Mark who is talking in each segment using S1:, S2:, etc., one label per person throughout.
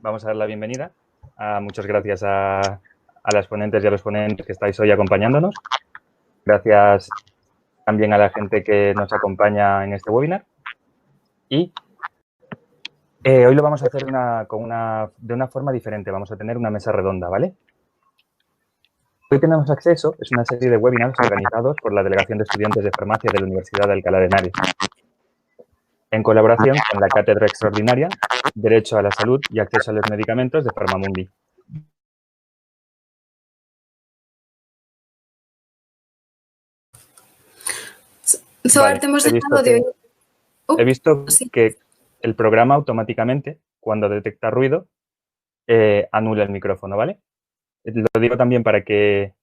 S1: vamos a dar la bienvenida. Muchas gracias a las ponentes y a los ponentes que estáis hoy acompañándonos. Gracias también a la gente que nos acompaña en este webinar. Y hoy lo vamos a hacer de una forma diferente. Vamos a tener una mesa redonda, ¿vale? Hoy tenemos acceso, es una serie de webinars organizados por la Delegación de Estudiantes de Farmacia de la Universidad de Alcalá de Henares, en colaboración con la Cátedra Extraordinaria, Derecho a la Salud y Acceso a los Medicamentos de Pharmamundi.
S2: Vale,
S1: he visto que el programa automáticamente, cuando detecta ruido, anula el micrófono, ¿vale? Lo digo también para que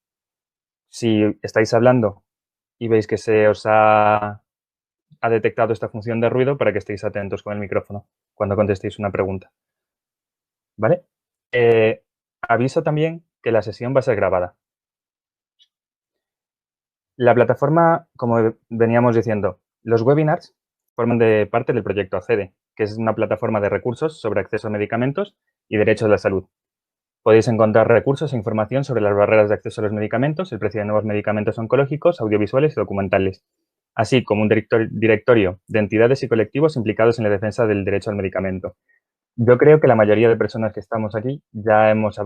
S1: si estáis hablando y veis que se os ha detectado esta función de ruido, para que estéis atentos con el micrófono cuando contestéis una pregunta, ¿vale? Aviso también que la sesión va a ser grabada. La plataforma, como veníamos diciendo, los webinars forman parte del proyecto ACCEDE, que es una plataforma de recursos sobre acceso a medicamentos y derechos a la salud. Podéis encontrar recursos e información sobre las barreras de acceso a los medicamentos, el precio de nuevos medicamentos oncológicos, audiovisuales y documentales, así como un directorio de entidades y colectivos implicados en la defensa del derecho al medicamento. Yo creo que la mayoría de personas que estamos aquí ya hemos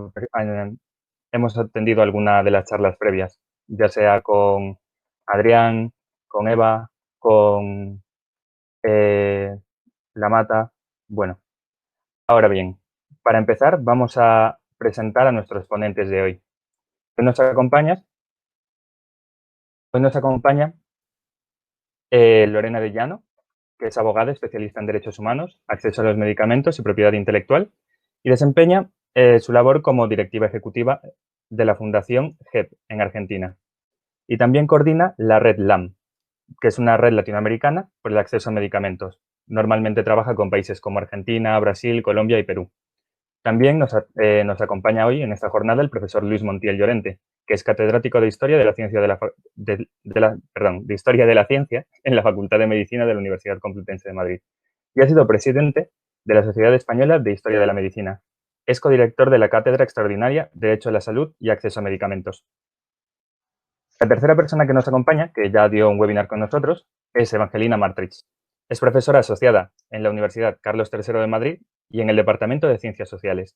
S1: atendido alguna de las charlas previas, ya sea con Adrián, con Eva, con La Mata. Bueno, ahora bien, para empezar vamos a presentar a nuestros ponentes de hoy. Hoy nos acompaña Lorena de Llano, que es abogada especialista en derechos humanos, acceso a los medicamentos y propiedad intelectual, y desempeña su labor como directiva ejecutiva de la Fundación GEP en Argentina. Y también coordina la red LAM, que es una red latinoamericana por el acceso a medicamentos. Normalmente trabaja con países como Argentina, Brasil, Colombia y Perú. También nos acompaña hoy en esta jornada el profesor Luis Montiel Llorente, que es catedrático de Historia de la Ciencia de Historia de la Ciencia en la Facultad de Medicina de la Universidad Complutense de Madrid y ha sido presidente de la Sociedad Española de Historia de la Medicina. Es codirector de la Cátedra Extraordinaria Derecho a la Salud y Acceso a Medicamentos. La tercera persona que nos acompaña, que ya dio un webinar con nosotros, es Evangelina Martrich. Es profesora asociada en la Universidad Carlos III de Madrid y en el Departamento de Ciencias Sociales.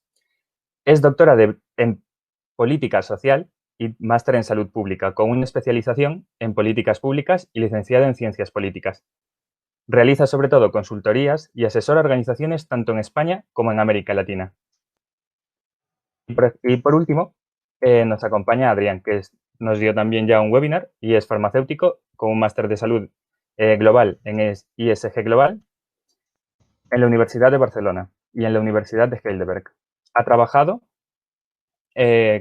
S1: Es doctora en Política Social y máster en Salud Pública, con una especialización en Políticas Públicas y licenciada en Ciencias Políticas. Realiza sobre todo consultorías y asesora a organizaciones tanto en España como en América Latina. Y por último, nos acompaña Adrián, que nos dio también ya un webinar y es farmacéutico con un máster de salud global en ISG Global en la Universidad de Barcelona y en la Universidad de Heidelberg. Ha trabajado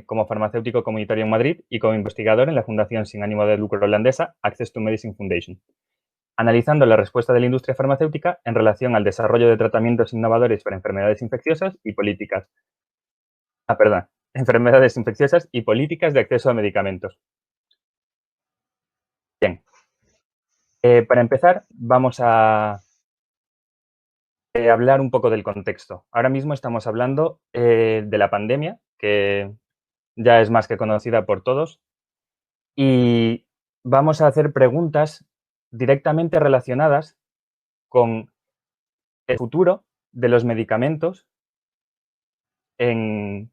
S1: como farmacéutico comunitario en Madrid y como investigador en la fundación sin ánimo de lucro holandesa Access to Medicine Foundation, analizando la respuesta de la industria farmacéutica en relación al desarrollo de tratamientos innovadores para enfermedades infecciosas y políticas. Enfermedades infecciosas y políticas de acceso a medicamentos. Bien. Para empezar, vamos a hablar un poco del contexto. Ahora mismo estamos hablando de la pandemia, que ya es más que conocida por todos, y vamos a hacer preguntas directamente relacionadas con el futuro de los medicamentos en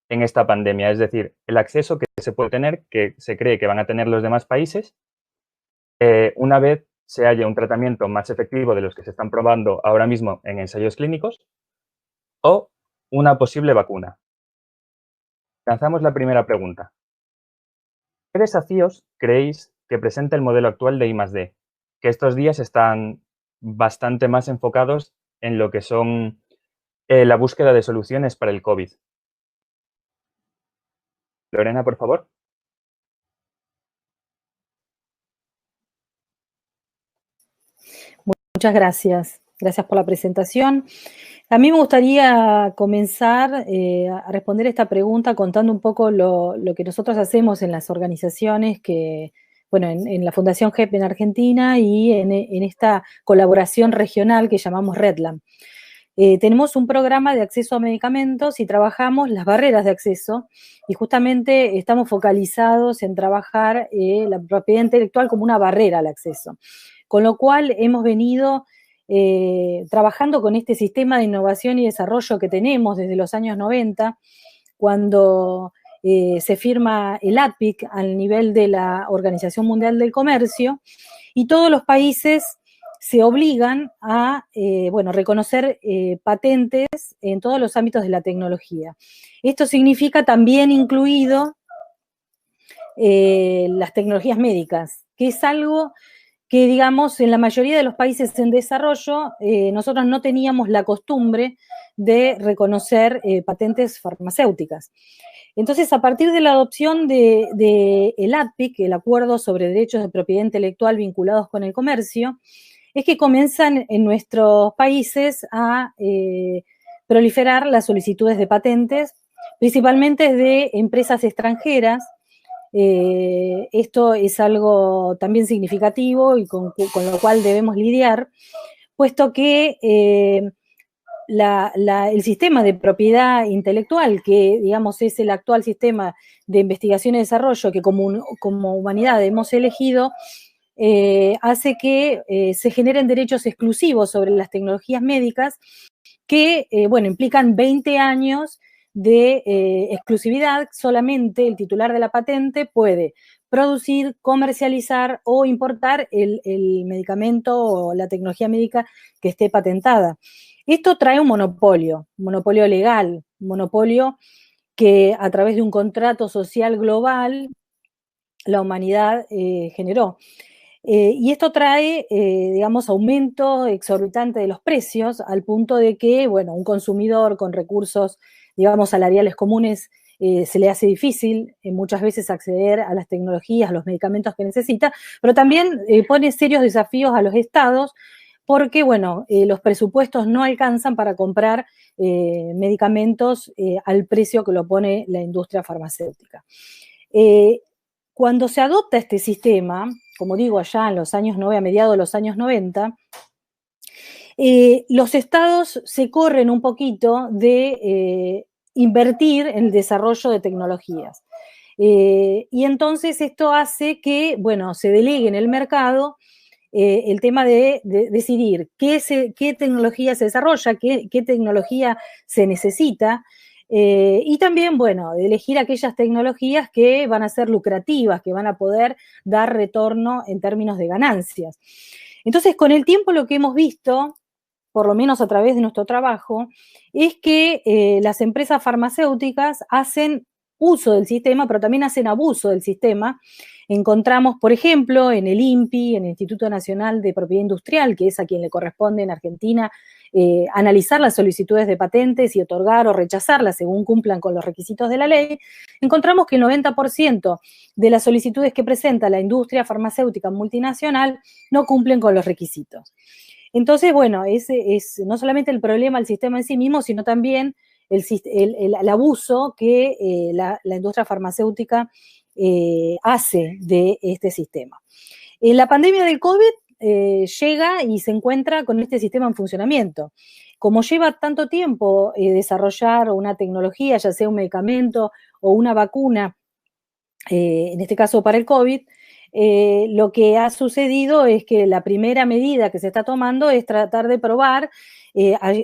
S1: esta pandemia, es decir, el acceso que se puede tener, que se cree que van a tener los demás países, una vez se haya un tratamiento más efectivo de los que se están probando ahora mismo en ensayos clínicos o una posible vacuna. Lanzamos la primera pregunta. ¿Qué desafíos creéis que presenta el modelo actual de I+D? Que estos días están bastante más enfocados en lo que son la búsqueda de soluciones para el COVID. Lorena, por favor.
S2: Muchas gracias. Gracias por la presentación. A mí me gustaría comenzar a responder esta pregunta contando un poco lo que nosotros hacemos en las organizaciones que, bueno, en la Fundación GEP en Argentina y en esta colaboración regional que llamamos RedLAM. tenemos un programa de acceso a medicamentos y trabajamos las barreras de acceso y justamente estamos focalizados en trabajar la propiedad intelectual como una barrera al acceso. Con lo cual hemos venido trabajando con este sistema de innovación y desarrollo que tenemos desde los años 90, cuando se firma el ADPIC al nivel de la Organización Mundial del Comercio, y todos los países se obligan a reconocer patentes en todos los ámbitos de la tecnología. Esto significa también incluido las tecnologías médicas, que es algo que, digamos, en la mayoría de los países en desarrollo, nosotros no teníamos la costumbre de reconocer patentes farmacéuticas. Entonces, a partir de la adopción de el ADPIC, el Acuerdo sobre Derechos de Propiedad Intelectual vinculados con el comercio, es que comienzan en nuestros países a proliferar las solicitudes de patentes, principalmente de empresas extranjeras. Esto es algo también significativo y con lo cual debemos lidiar, puesto que el sistema de propiedad intelectual, que digamos es el actual sistema de investigación y desarrollo que como humanidad hemos elegido, hace que se generen derechos exclusivos sobre las tecnologías médicas que, implican 20 años de exclusividad. Solamente el titular de la patente puede producir, comercializar o importar el medicamento o la tecnología médica que esté patentada. Esto trae un monopolio legal, un monopolio que a través de un contrato social global la humanidad generó. Y esto trae, aumento exorbitante de los precios, al punto de que, un consumidor con recursos, salariales comunes, se le hace difícil muchas veces acceder a las tecnologías, a los medicamentos que necesita, pero también pone serios desafíos a los estados, porque, los presupuestos no alcanzan para comprar medicamentos al precio que lo pone la industria farmacéutica. Cuando se adopta este sistema, como digo, allá en los años 90, a mediados de los años 90, los estados se corren un poquito de invertir en el desarrollo de tecnologías. Y entonces esto hace que, se delegue en el mercado el tema de decidir qué tecnología se desarrolla, qué tecnología se necesita, y también, de elegir aquellas tecnologías que van a ser lucrativas, que van a poder dar retorno en términos de ganancias. Entonces, con el tiempo lo que hemos visto, por lo menos a través de nuestro trabajo, es que las empresas farmacéuticas hacen uso del sistema, pero también hacen abuso del sistema. Encontramos, por ejemplo, en el INPI, en el Instituto Nacional de Propiedad Industrial, que es a quien le corresponde en Argentina analizar las solicitudes de patentes y otorgar o rechazarlas según cumplan con los requisitos de la ley, encontramos que el 90% de las solicitudes que presenta la industria farmacéutica multinacional no cumplen con los requisitos. Entonces, es no solamente el problema del sistema en sí mismo, sino también el abuso que la industria farmacéutica hace de este sistema. La pandemia del COVID llega y se encuentra con este sistema en funcionamiento. Como lleva tanto tiempo desarrollar una tecnología, ya sea un medicamento o una vacuna, en este caso para el COVID, lo que ha sucedido es que la primera medida que se está tomando es tratar de probar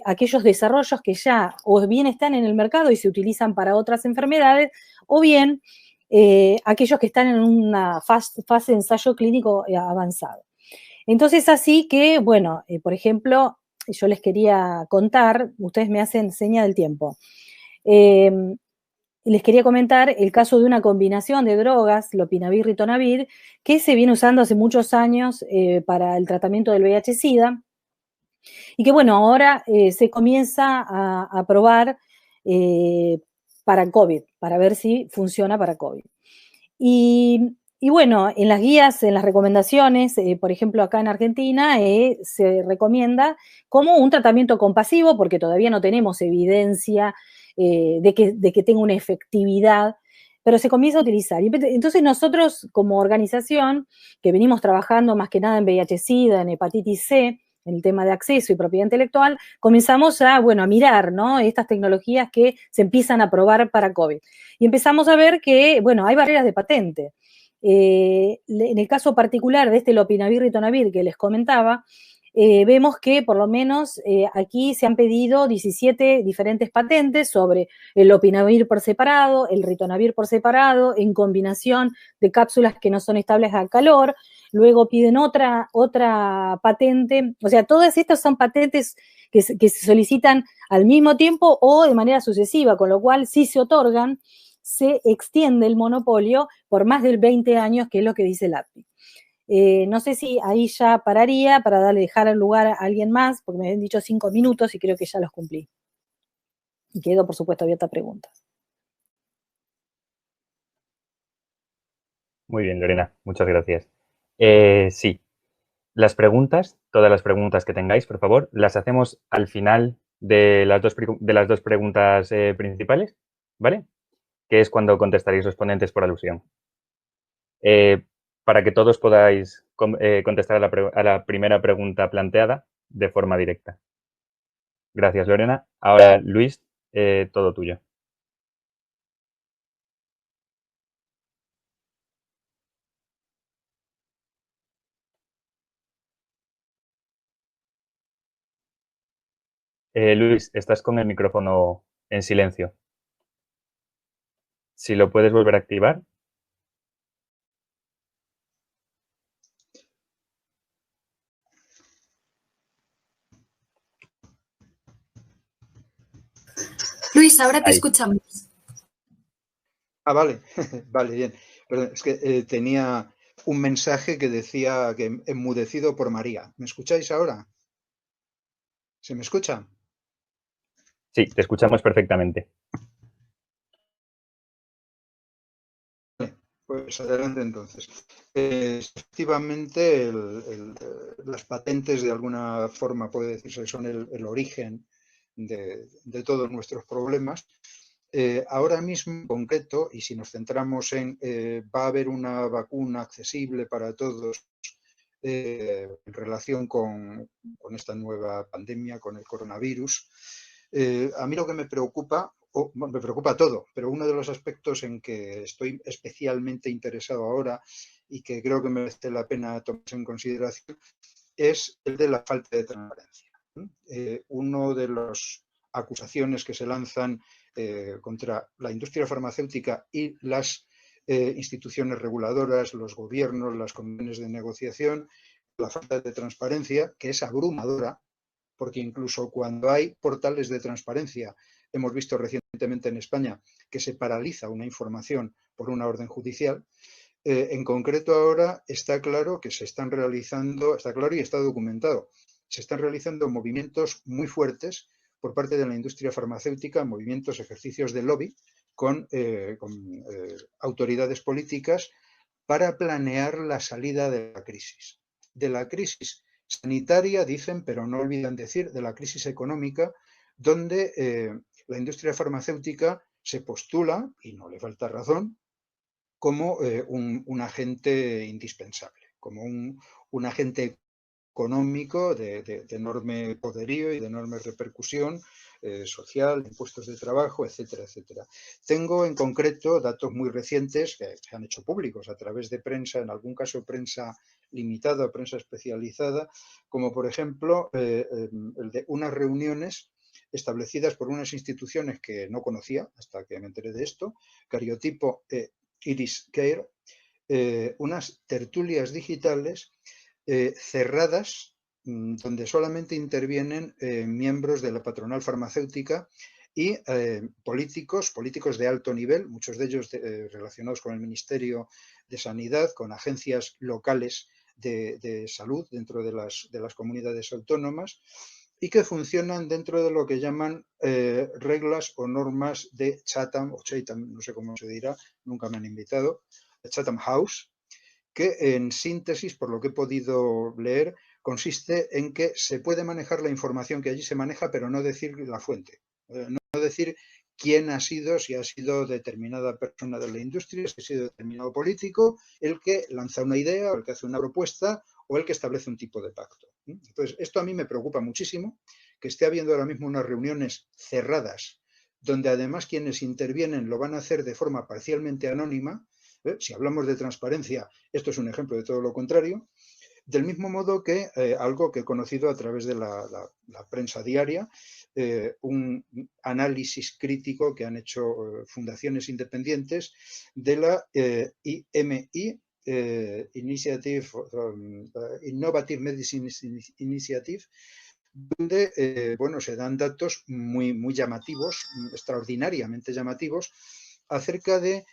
S2: aquellos desarrollos que ya o bien están en el mercado y se utilizan para otras enfermedades, o bien aquellos que están en una fase de ensayo clínico avanzado. Entonces, así que, por ejemplo, yo les quería contar, ustedes me hacen seña del tiempo. Les quería comentar el caso de una combinación de drogas, lopinavir-ritonavir, que se viene usando hace muchos años para el tratamiento del VIH-Sida, y que, ahora se comienza a probar para COVID, para ver si funciona para COVID. Y en las guías, en las recomendaciones, por ejemplo, acá en Argentina, se recomienda como un tratamiento compasivo, porque todavía no tenemos evidencia de que tenga una efectividad, pero se comienza a utilizar. Y entonces nosotros, como organización, que venimos trabajando más que nada en VIH-Sida, en hepatitis C, en el tema de acceso y propiedad intelectual, comenzamos a, bueno, a mirar, ¿no?, estas tecnologías que se empiezan a probar para COVID. Y empezamos a ver que, bueno, hay barreras de patente. En el caso particular de este lopinavir ritonavir que les comentaba, vemos que por lo menos aquí se han pedido 17 diferentes patentes sobre el lopinavir por separado, el ritonavir por separado, en combinación de cápsulas que no son estables al calor. Luego piden otra patente. O sea, todas estas son patentes que se solicitan al mismo tiempo o de manera sucesiva, con lo cual si se otorgan, se extiende el monopolio por más de 20 años, que es lo que dice el API. No sé si ahí ya pararía para dejar el lugar a alguien más, porque me habían dicho 5 minutos y creo que ya los cumplí. Y quedo, por supuesto, abierta a preguntas.
S1: Muy bien, Lorena, muchas gracias. Sí, todas las preguntas que tengáis, por favor, las hacemos al final de las dos preguntas principales, ¿vale? Que es cuando contestaréis los ponentes por alusión. Para que todos podáis contestar a la primera pregunta planteada de forma directa. Gracias, Lorena. Ahora, Luis, todo tuyo. Luis, estás con el micrófono en silencio. Si lo puedes volver a activar.
S3: Luis, ahora te
S1: Ahí.
S3: escuchamos.
S4: Ah, vale, vale, bien. Perdón, es que tenía un mensaje que decía que enmudecido por María. ¿Me escucháis ahora? ¿Se me escucha?
S1: Sí, te escuchamos perfectamente.
S4: Pues adelante entonces. Efectivamente, las patentes de alguna forma puede decirse que son el origen de todos nuestros problemas. Ahora mismo en concreto, y si nos centramos en va a haber una vacuna accesible para todos en relación con esta nueva pandemia, con el coronavirus, a mí lo que me preocupa todo, pero uno de los aspectos en que estoy especialmente interesado ahora y que creo que merece la pena tomarse en consideración es el de la falta de transparencia. Uno de las acusaciones que se lanzan contra la industria farmacéutica y las instituciones reguladoras, los gobiernos, las comisiones de negociación, la falta de transparencia, que es abrumadora, porque incluso cuando hay portales de transparencia, hemos visto recientemente en España que se paraliza una información por una orden judicial. En concreto ahora está claro que se están realizando, está claro y está documentado, se están realizando movimientos muy fuertes por parte de la industria farmacéutica, movimientos, ejercicios de lobby con autoridades políticas para planear la salida de la crisis. De la crisis sanitaria, dicen, pero no olvidan decir, de la crisis económica, donde la industria farmacéutica se postula, y no le falta razón, como un agente indispensable, como un agente económico de enorme poderío y de enorme repercusión social, impuestos de trabajo, etcétera, etcétera. Tengo en concreto datos muy recientes que se han hecho públicos a través de prensa, en algún caso prensa limitada o prensa especializada, como por ejemplo el de unas reuniones establecidas por unas instituciones que no conocía hasta que me enteré de esto, Cariotipo Iris Care, unas tertulias digitales cerradas donde solamente intervienen miembros de la patronal farmacéutica y políticos de alto nivel, muchos de ellos relacionados con el Ministerio de Sanidad, con agencias locales de salud dentro de las comunidades autónomas y que funcionan dentro de lo que llaman reglas o normas de Chatham, o Chatham, no sé cómo se dirá, nunca me han invitado, Chatham House, que en síntesis, por lo que he podido leer, consiste en que se puede manejar la información que allí se maneja, pero no decir la fuente, no decir quién ha sido, si ha sido determinada persona de la industria, si ha sido determinado político, el que lanza una idea, o el que hace una propuesta, o el que establece un tipo de pacto. Entonces, esto a mí me preocupa muchísimo, que esté habiendo ahora mismo unas reuniones cerradas, donde además quienes intervienen lo van a hacer de forma parcialmente anónima. Si hablamos de transparencia, esto es un ejemplo de todo lo contrario. Del mismo modo que algo que he conocido a través de la prensa diaria, un análisis crítico que han hecho fundaciones independientes de la IMI, Innovative Medicine Initiative, donde bueno, se dan datos muy llamativos, extraordinariamente llamativos, acerca de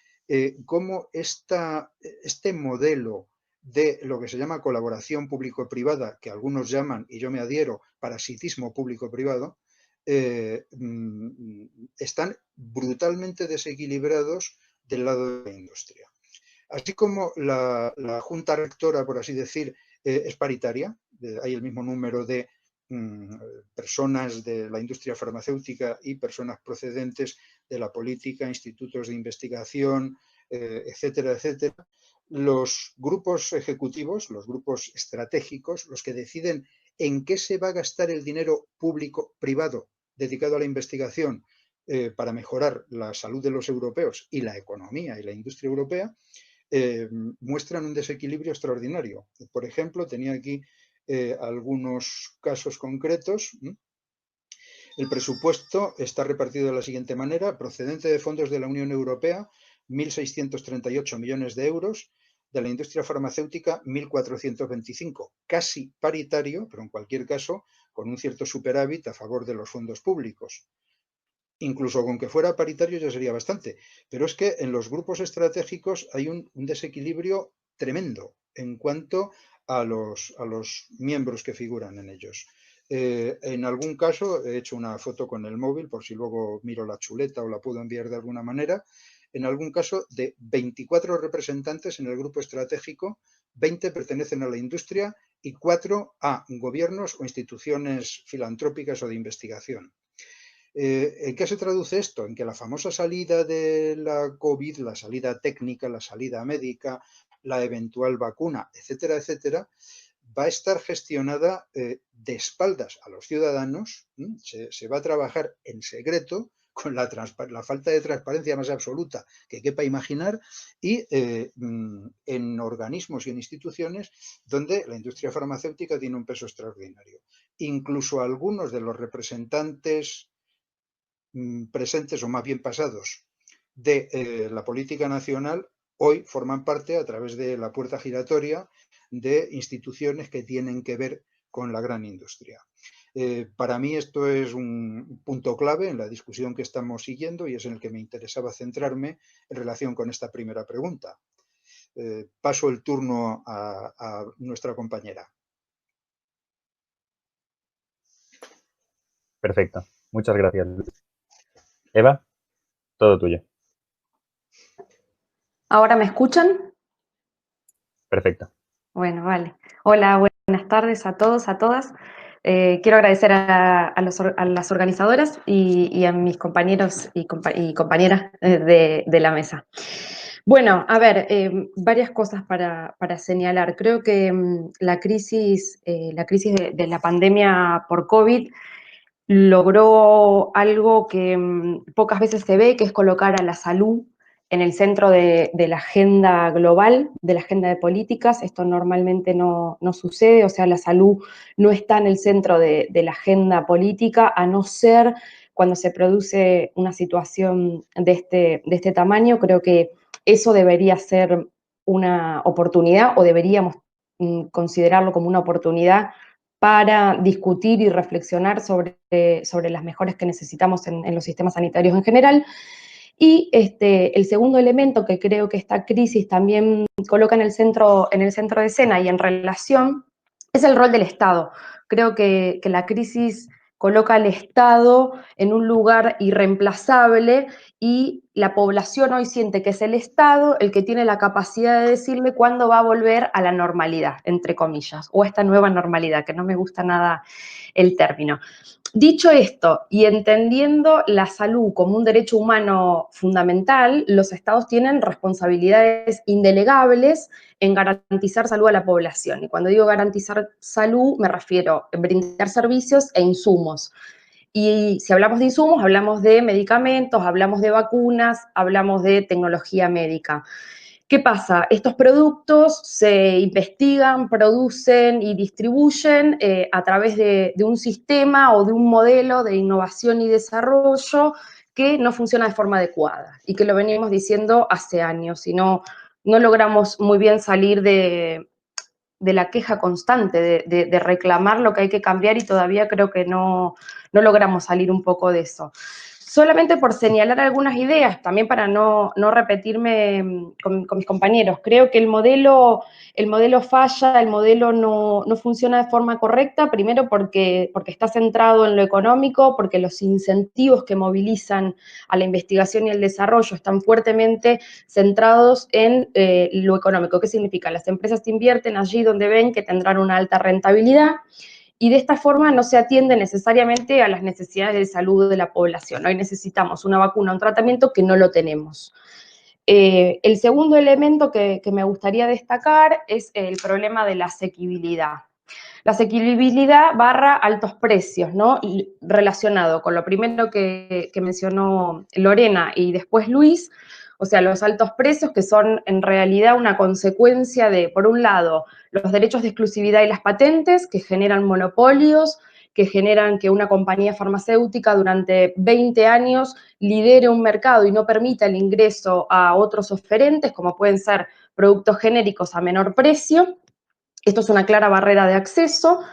S4: cómo este modelo de lo que se llama colaboración público-privada, que algunos llaman, y yo me adhiero, parasitismo público-privado, están brutalmente desequilibrados del lado de la industria. Así como la junta rectora, por así decir, es paritaria, hay el mismo número de personas de la industria farmacéutica y personas procedentes de la política, institutos de investigación, etcétera, etcétera. Los grupos ejecutivos, los grupos estratégicos, los que deciden en qué se va a gastar el dinero público-privado dedicado a la investigación para mejorar la salud de los europeos y la economía y la industria europea, muestran un desequilibrio extraordinario. Por ejemplo, tenía aquí algunos casos concretos. El presupuesto está repartido de la siguiente manera: procedente de fondos de la Unión Europea, 1.638 millones de euros, de la industria farmacéutica 1.425, casi paritario, pero en cualquier caso con un cierto superávit a favor de los fondos públicos. Incluso con que fuera paritario ya sería bastante, pero es que en los grupos estratégicos hay un desequilibrio tremendo en cuanto a los miembros que figuran en ellos. En algún caso, he hecho una foto con el móvil por si luego miro la chuleta o la puedo enviar de alguna manera. En algún caso, de 24 representantes en el grupo estratégico, 20 pertenecen a la industria y 4 a gobiernos o instituciones filantrópicas o de investigación. ¿En qué se traduce esto? En que la famosa salida de la COVID, la salida técnica, la salida médica, la eventual vacuna, etcétera, etcétera, va a estar gestionada de espaldas a los ciudadanos. Se va a trabajar en secreto, con la falta de transparencia más absoluta que quepa imaginar, y en organismos y en instituciones donde la industria farmacéutica tiene un peso extraordinario. Incluso algunos de los representantes presentes o más bien pasados de la política nacional hoy forman parte, a través de la puerta giratoria, de instituciones que tienen que ver con la gran industria. Para mí esto es un punto clave en la discusión que estamos siguiendo y es en el que me interesaba centrarme en relación con esta primera pregunta. Paso el turno a nuestra compañera.
S1: Perfecto. Muchas gracias, Luis. Eva, todo tuyo.
S3: ¿Ahora me escuchan?
S1: Perfecto.
S3: Bueno, vale. Hola, buenas tardes a todos, a todas. Quiero agradecer a las organizadoras y a mis compañeros y compañeras de la mesa. Bueno, a ver, varias cosas para señalar. Creo que la crisis de la pandemia por COVID logró algo que pocas veces se ve, que es colocar a la salud en el centro de la agenda global, de la agenda de políticas. Esto normalmente no sucede, o sea, la salud no está en el centro de la agenda política, a no ser cuando se produce una situación de este tamaño. Creo que eso debería ser una oportunidad, o deberíamos considerarlo como una oportunidad para discutir y reflexionar sobre las mejoras que necesitamos en los sistemas sanitarios en general. Y el segundo elemento que creo que esta crisis también coloca en el centro de escena y en relación es el rol del Estado. Creo que la crisis coloca al Estado en un lugar irreemplazable y la población hoy siente que es el Estado el que tiene la capacidad de decirle cuándo va a volver a la normalidad, entre comillas, o a esta nueva normalidad, que no me gusta nada el término. Dicho esto, y entendiendo la salud como un derecho humano fundamental, los estados tienen responsabilidades indelegables en garantizar salud a la población. Y cuando digo garantizar salud, me refiero a brindar servicios e insumos. Y si hablamos de insumos, hablamos de medicamentos, hablamos de vacunas, hablamos de tecnología médica. ¿Qué pasa? Estos productos se investigan, producen y distribuyen a través de un sistema o de un modelo de innovación y desarrollo que no funciona de forma adecuada y que lo venimos diciendo hace años y no logramos muy bien salir de la queja constante, de reclamar lo que hay que cambiar y todavía creo que no logramos salir un poco de eso. Solamente por señalar algunas ideas, también para no repetirme con mis compañeros. Creo que el modelo falla, el modelo no funciona de forma correcta, primero porque está centrado en lo económico, porque los incentivos que movilizan a la investigación y el desarrollo están fuertemente centrados en lo económico. ¿Qué significa? Las empresas invierten allí donde ven que tendrán una alta rentabilidad, y de esta forma no se atiende necesariamente a las necesidades de salud de la población. Hoy necesitamos una vacuna, un tratamiento que no lo tenemos. El segundo elemento que me gustaría destacar es el problema de la asequibilidad. La asequibilidad / altos precios, ¿no? Y relacionado con lo primero que mencionó Lorena y después Luis, o sea, los altos precios que son en realidad una consecuencia de, por un lado, los derechos de exclusividad y las patentes que generan monopolios, que generan que una compañía farmacéutica durante 20 años lidere un mercado y no permita el ingreso a otros oferentes, como pueden ser productos genéricos a menor precio. Esto es una clara barrera de acceso.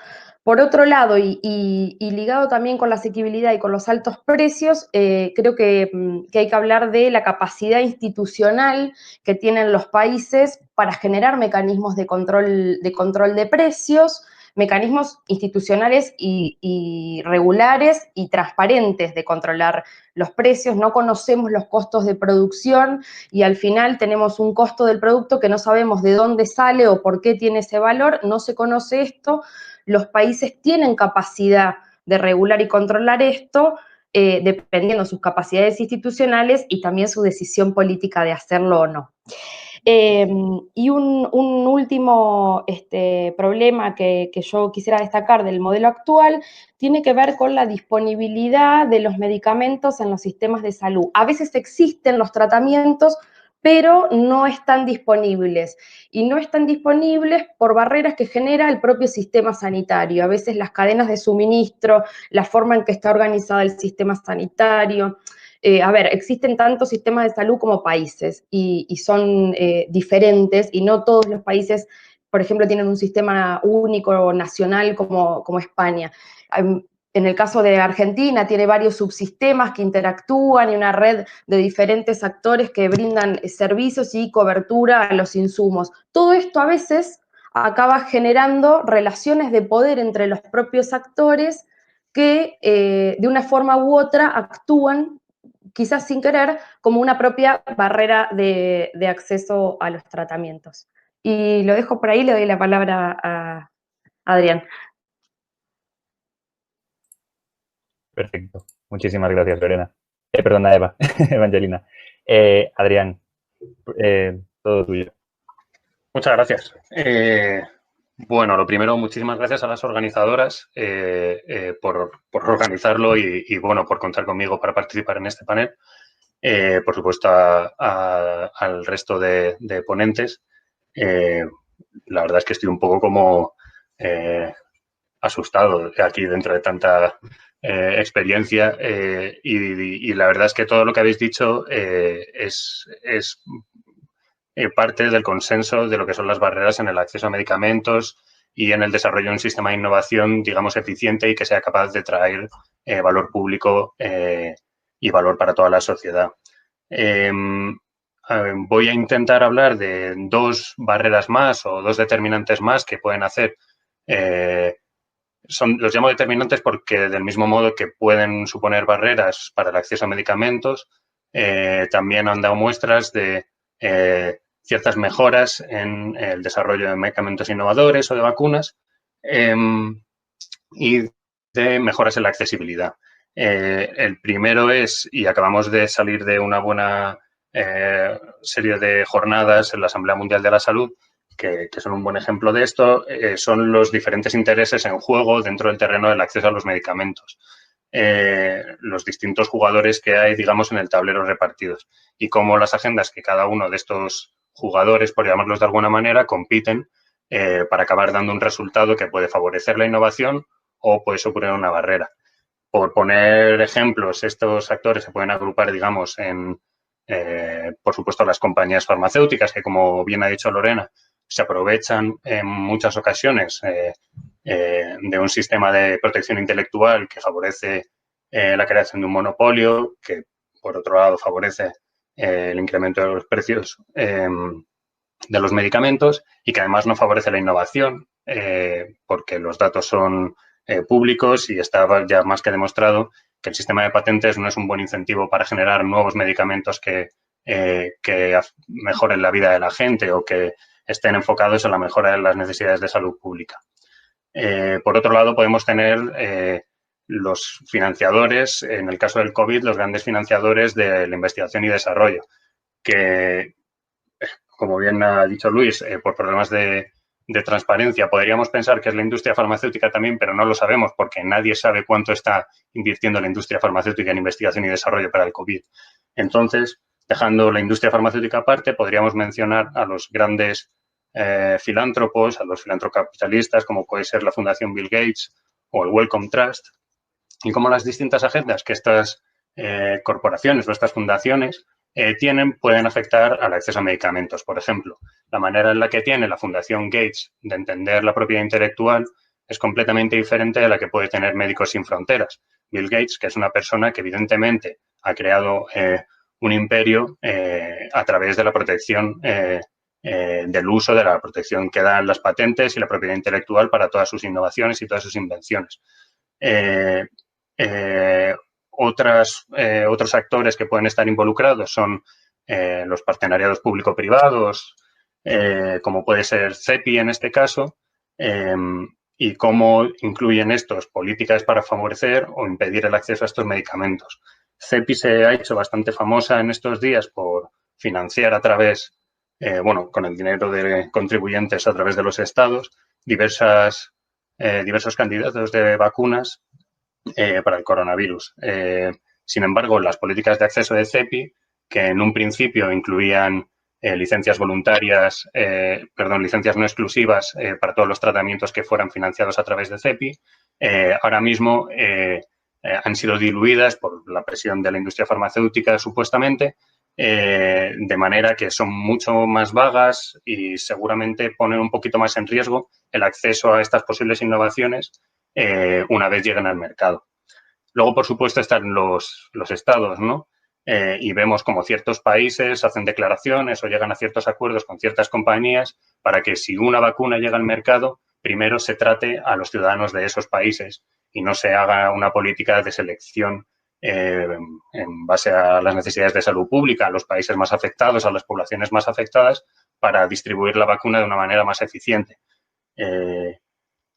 S3: Por otro lado, y ligado también con la asequibilidad y con los altos precios, creo que hay que hablar de la capacidad institucional que tienen los países para generar mecanismos de control de precios, mecanismos institucionales y regulares y transparentes de controlar los precios. No conocemos los costos de producción y al final tenemos un costo del producto que no sabemos de dónde sale o por qué tiene ese valor, no se conoce esto. Los países tienen capacidad de regular y controlar esto, dependiendo de sus capacidades institucionales y también su decisión política de hacerlo o no. Y un último problema que yo quisiera destacar del modelo actual tiene que ver con la disponibilidad de los medicamentos en los sistemas de salud. A veces existen los tratamientos, pero no están disponibles. Y no están disponibles por barreras que genera el propio sistema sanitario. A veces las cadenas de suministro, la forma en que está organizado el sistema sanitario. Existen tantos sistemas de salud como países y son diferentes y no todos los países, por ejemplo, tienen un sistema único nacional como España. En el caso de Argentina, tiene varios subsistemas que interactúan y una red de diferentes actores que brindan servicios y cobertura a los insumos. Todo esto a veces acaba generando relaciones de poder entre los propios actores que de una forma u otra actúan, quizás sin querer, como una propia barrera de acceso a los tratamientos. Y lo dejo por ahí, le doy la palabra a Adrián.
S1: Perfecto. Muchísimas gracias, Lorena. Perdona, Eva. Evangelina. Adrián, todo tuyo.
S5: Muchas gracias. Bueno, lo primero, muchísimas gracias a las organizadoras por organizarlo y, bueno, por contar conmigo para participar en este panel. Por supuesto, al resto de ponentes. La verdad es que estoy un poco como asustado aquí dentro de tanta experiencia y la verdad es que todo lo que habéis dicho es parte del consenso de lo que son las barreras en el acceso a medicamentos y en el desarrollo de un sistema de innovación, digamos, eficiente y que sea capaz de traer valor público y valor para toda la sociedad. Voy a intentar hablar de dos barreras más o dos determinantes más que pueden hacer. Los llamo determinantes porque del mismo modo que pueden suponer barreras para el acceso a medicamentos, también han dado muestras de ciertas mejoras en el desarrollo de medicamentos innovadores o de vacunas. Y de mejoras en la accesibilidad. El primero es, y acabamos de salir de una buena serie de jornadas en la Asamblea Mundial de la Salud, que son un buen ejemplo de esto, son los diferentes intereses en juego dentro del terreno del acceso a los medicamentos. Los distintos jugadores que hay, digamos, en el tablero repartidos y cómo las agendas que cada uno de estos jugadores, por llamarlos de alguna manera, compiten para acabar dando un resultado que puede favorecer la innovación o puede suponer una barrera. Por poner ejemplos, estos actores se pueden agrupar, digamos, en, por supuesto, las compañías farmacéuticas, que, como bien ha dicho Lorena, se aprovechan en muchas ocasiones de un sistema de protección intelectual que favorece la creación de un monopolio, que, por otro lado, favorece el incremento de los precios de los medicamentos y que, además, no favorece la innovación porque los datos son públicos y está ya más que demostrado que el sistema de patentes no es un buen incentivo para generar nuevos medicamentos que mejoren la vida de la gente o que estén enfocados en la mejora de las necesidades de salud pública. Por otro lado, podemos tener los financiadores, en el caso del COVID, los grandes financiadores de la investigación y desarrollo, que, como bien ha dicho Luis, por problemas de transparencia, podríamos pensar que es la industria farmacéutica también, pero no lo sabemos porque nadie sabe cuánto está invirtiendo la industria farmacéutica en investigación y desarrollo para el COVID. Entonces, dejando la industria farmacéutica aparte, podríamos mencionar a los grandes filántropos, a los filantrocapitalistas, como puede ser la Fundación Bill Gates o el Wellcome Trust, y cómo las distintas agendas que estas corporaciones o estas fundaciones pueden afectar al acceso a medicamentos. Por ejemplo, la manera en la que tiene la Fundación Gates de entender la propiedad intelectual es completamente diferente de la que puede tener Médicos Sin Fronteras. Bill Gates, que es una persona que evidentemente ha creado un imperio a través de la protección del uso de la protección que dan las patentes y la propiedad intelectual para todas sus innovaciones y todas sus invenciones. Otros actores que pueden estar involucrados son los partenariados público-privados, como puede ser CEPI en este caso, y cómo incluyen estos políticas para favorecer o impedir el acceso a estos medicamentos. CEPI se ha hecho bastante famosa en estos días por financiar a través, con el dinero de contribuyentes a través de los estados, diversos candidatos de vacunas para el coronavirus. Sin embargo, las políticas de acceso de CEPI, que en un principio incluían licencias voluntarias, licencias no exclusivas para todos los tratamientos que fueran financiados a través de CEPI, ahora mismo han sido diluidas por la presión de la industria farmacéutica, supuestamente, de manera que son mucho más vagas y seguramente ponen un poquito más en riesgo el acceso a estas posibles innovaciones una vez lleguen al mercado. Luego, por supuesto, están los estados, ¿no? Y vemos como ciertos países hacen declaraciones o llegan a ciertos acuerdos con ciertas compañías para que si una vacuna llega al mercado, primero se trate a los ciudadanos de esos países y no se haga una política de selección en base a las necesidades de salud pública, a los países más afectados, a las poblaciones más afectadas, para distribuir la vacuna de una manera más eficiente.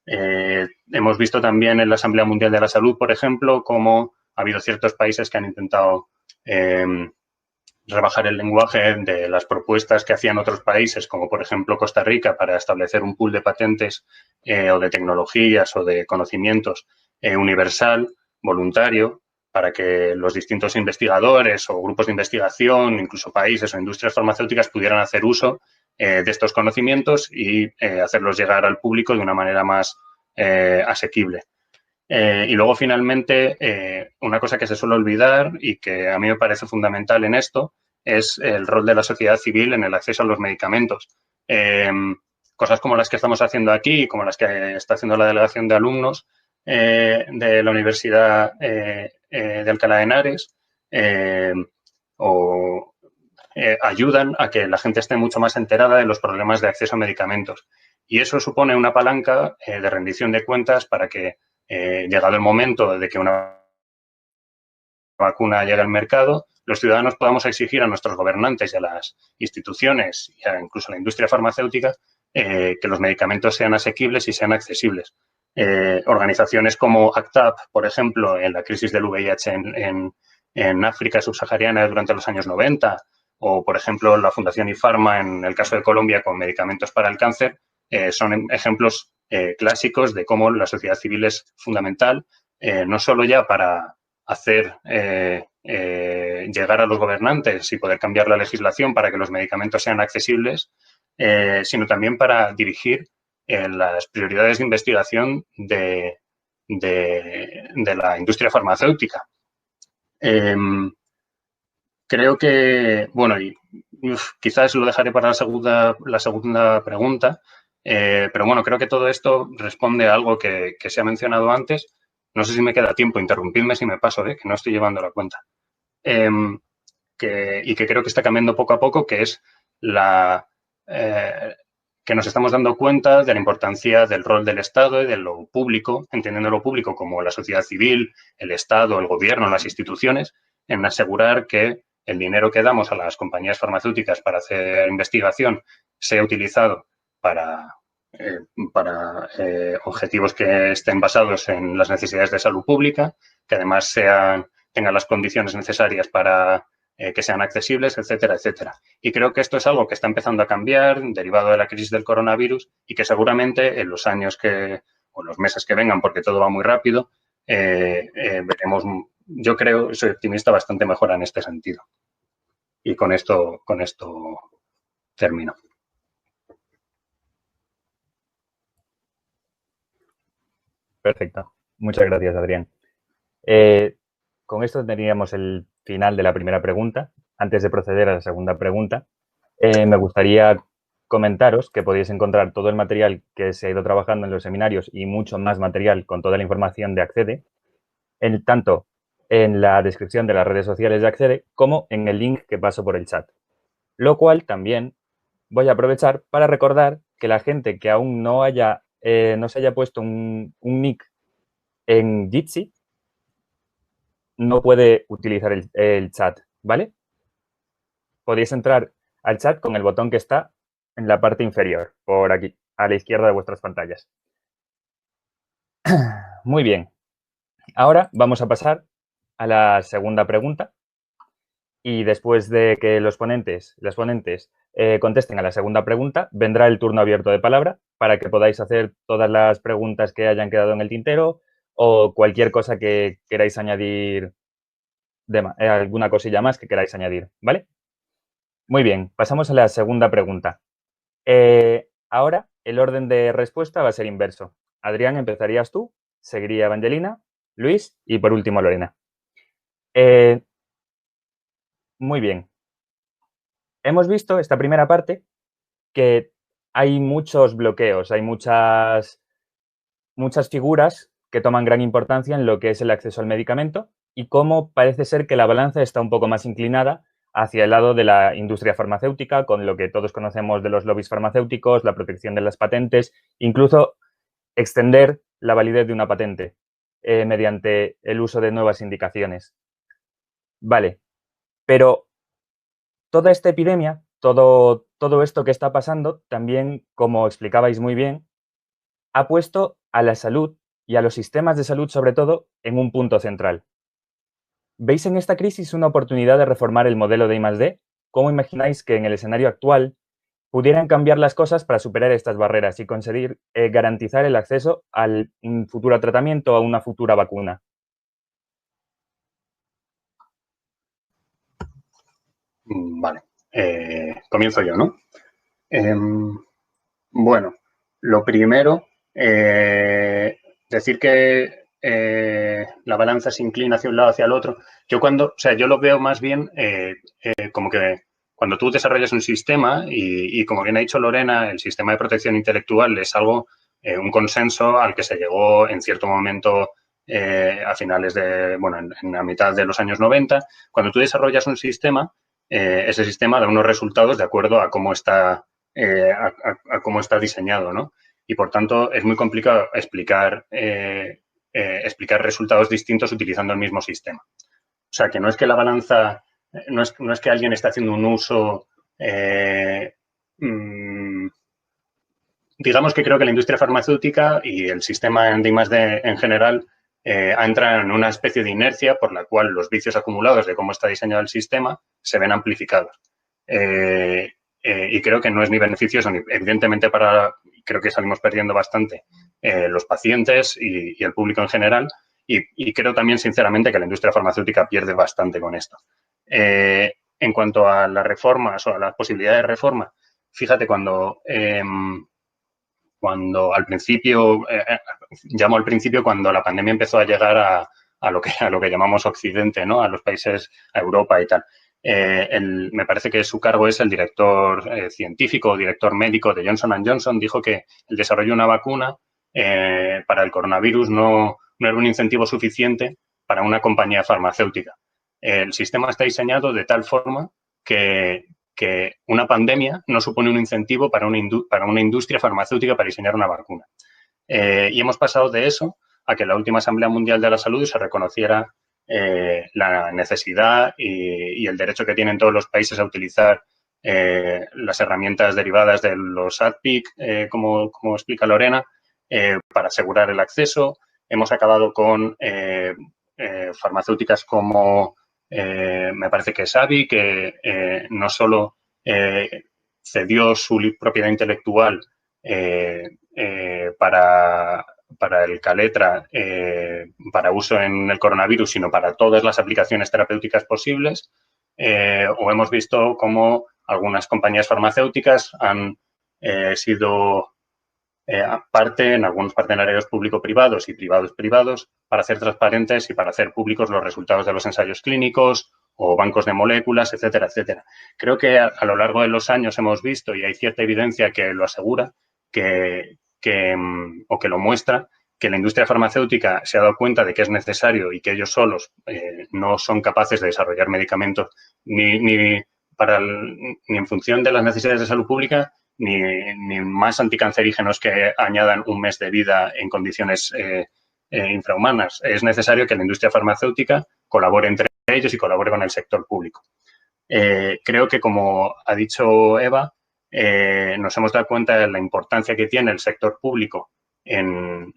S5: Hemos visto también en la Asamblea Mundial de la Salud, por ejemplo, cómo ha habido ciertos países que han intentado rebajar el lenguaje de las propuestas que hacían otros países, como por ejemplo Costa Rica, para establecer un pool de patentes o de tecnologías o de conocimientos universal, voluntario, para que los distintos investigadores o grupos de investigación, incluso países o industrias farmacéuticas, pudieran hacer uso de estos conocimientos y hacerlos llegar al público de una manera más asequible. Y luego, finalmente, una cosa que se suele olvidar y que a mí me parece fundamental en esto es el rol de la sociedad civil en el acceso a los medicamentos. Cosas como las que estamos haciendo aquí, como las que está haciendo la delegación de alumnos de la Universidad de Alcalá de Henares, ayudan a que la gente esté mucho más enterada de los problemas de acceso a medicamentos. Y eso supone una palanca de rendición de cuentas para que, llegado el momento de que una vacuna llegue al mercado, los ciudadanos podamos exigir a nuestros gobernantes y a las instituciones, e incluso a la industria farmacéutica, que los medicamentos sean asequibles y sean accesibles. Organizaciones como ACT-UP, por ejemplo, en la crisis del VIH en África subsahariana durante los años 90, o, por ejemplo, la Fundación IFARMA en el caso de Colombia con medicamentos para el cáncer, son ejemplos clásicos de cómo la sociedad civil es fundamental, no solo ya para hacer llegar a los gobernantes y poder cambiar la legislación para que los medicamentos sean accesibles, sino también para dirigir las prioridades de investigación de la industria farmacéutica. Creo que, bueno, y quizás lo dejaré para la segunda pregunta, pero bueno, creo que todo esto responde a algo que se ha mencionado antes. No sé si me queda tiempo, interrumpidme si me paso, que no estoy llevando la cuenta. Y que creo que está cambiando poco a poco, que es que nos estamos dando cuenta de la importancia del rol del Estado y de lo público, entendiendo lo público como la sociedad civil, el Estado, el gobierno, las instituciones, en asegurar que el dinero que damos a las compañías farmacéuticas para hacer investigación sea utilizado para objetivos que estén basados en las necesidades de salud pública, que además tengan las condiciones necesarias para que sean accesibles, etcétera, etcétera. Y creo que esto es algo que está empezando a cambiar, derivado de la crisis del coronavirus, y que seguramente en los años o los meses que vengan, porque todo va muy rápido, veremos, yo creo, soy optimista, bastante mejora en este sentido. Y con esto termino.
S1: Perfecto. Muchas gracias, Adrián. Con esto tendríamos el final de la primera pregunta. Antes de proceder a la segunda pregunta, me gustaría comentaros que podéis encontrar todo el material que se ha ido trabajando en los seminarios y mucho más material con toda la información de Accede, tanto en la descripción de las redes sociales de Accede como en el link que paso por el chat. Lo cual también voy a aprovechar para recordar que la gente que aún no se haya puesto un nick en Jitsi no puede utilizar el chat, ¿vale? Podéis entrar al chat con el botón que está en la parte inferior, por aquí, a la izquierda de vuestras pantallas. Muy bien. Ahora vamos a pasar a la segunda pregunta y después de que las ponentes contesten a la segunda pregunta, vendrá el turno abierto de palabra para que podáis hacer todas las preguntas que hayan quedado en el tintero o cualquier cosa que queráis añadir, alguna cosilla más que queráis añadir, ¿vale? Muy bien, pasamos a la segunda pregunta. Ahora el orden de respuesta va a ser inverso. Adrián, empezarías tú, seguiría Evangelina, Luis y por último Lorena. Muy bien. Hemos visto esta primera parte que hay muchos bloqueos, hay muchas figuras que toman gran importancia en lo que es el acceso al medicamento y cómo parece ser que la balanza está un poco más inclinada hacia el lado de la industria farmacéutica, con lo que todos conocemos de los lobbies farmacéuticos, la protección de las patentes, incluso extender la validez de una patente mediante el uso de nuevas indicaciones. Vale, pero toda esta epidemia, todo esto que está pasando, también, como explicabais muy bien, ha puesto a la salud y a los sistemas de salud, sobre todo, en un punto central. ¿Veis en esta crisis una oportunidad de reformar el modelo de I+D? ¿Cómo imagináis que en el escenario actual pudieran cambiar las cosas para superar estas barreras y conseguir garantizar el acceso a un futuro tratamiento o a una futura vacuna?
S5: Vale, comienzo yo, ¿no? Bueno, lo primero, decir que la balanza se inclina hacia un lado, hacia el otro. Yo lo veo más bien como que cuando tú desarrollas un sistema y como bien ha dicho Lorena, el sistema de protección intelectual es algo, un consenso al que se llegó en cierto momento a finales en la mitad de los años 90. Cuando tú desarrollas un sistema, ese sistema da unos resultados de acuerdo a cómo está cómo está diseñado, ¿no? Y, por tanto, es muy complicado explicar resultados distintos utilizando el mismo sistema. O sea, que no es que la balanza, no es que alguien esté haciendo un uso digamos que creo que la industria farmacéutica y el sistema de I+D en general ha entrado en una especie de inercia por la cual los vicios acumulados de cómo está diseñado el sistema se ven amplificados. Y creo que no es ni beneficioso, ni evidentemente creo que salimos perdiendo bastante los pacientes y el público en general. Y creo también, sinceramente, que la industria farmacéutica pierde bastante con esto. En cuanto a las reformas o a las posibilidades de reforma, fíjate, cuando al principio, llamo al principio cuando la pandemia empezó a llegar a lo que llamamos Occidente, ¿no? A los países, a Europa y tal. Me parece que su cargo es el director científico o director médico de Johnson & Johnson, dijo que el desarrollo de una vacuna para el coronavirus no era un incentivo suficiente para una compañía farmacéutica. El sistema está diseñado de tal forma que una pandemia no supone un incentivo para una industria farmacéutica para diseñar una vacuna. Y hemos pasado de eso a que en la última Asamblea Mundial de la Salud se reconociera la necesidad y el derecho que tienen todos los países a utilizar las herramientas derivadas de los ADPIC, como explica Lorena, para asegurar el acceso. Hemos acabado con farmacéuticas como me parece que es AbbVie, que no solo cedió su propiedad intelectual para el Kaletra para uso en el coronavirus, sino para todas las aplicaciones terapéuticas posibles. O hemos visto cómo algunas compañías farmacéuticas han sido parte en algunos partenariados público-privados y privados-privados para hacer transparentes y para hacer públicos los resultados de los ensayos clínicos o bancos de moléculas, etcétera, etcétera. Creo que a lo largo de los años hemos visto, y hay cierta evidencia que lo asegura, o que lo muestra, que la industria farmacéutica se ha dado cuenta de que es necesario y que ellos solos no son capaces de desarrollar medicamentos ni en función de las necesidades de salud pública, ni más anticancerígenos que añadan un mes de vida en condiciones infrahumanas. Es necesario que la industria farmacéutica colabore entre ellos y colabore con el sector público. Creo que, como ha dicho Eva, nos hemos dado cuenta de la importancia que tiene el sector público en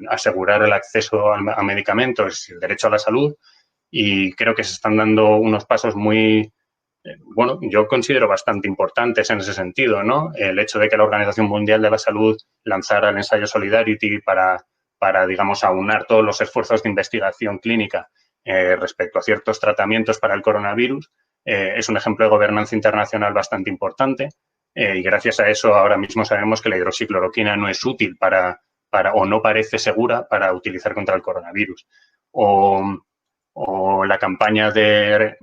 S5: asegurar el acceso a medicamentos y el derecho a la salud, y creo que se están dando unos pasos muy, bueno, yo considero bastante importantes en ese sentido, ¿no? El hecho de que la Organización Mundial de la Salud lanzara el ensayo Solidarity para digamos, aunar todos los esfuerzos de investigación clínica respecto a ciertos tratamientos para el coronavirus, es un ejemplo de gobernanza internacional bastante importante. Y gracias a eso ahora mismo sabemos que la hidroxicloroquina no es útil o no parece segura para utilizar contra el coronavirus. O la campaña de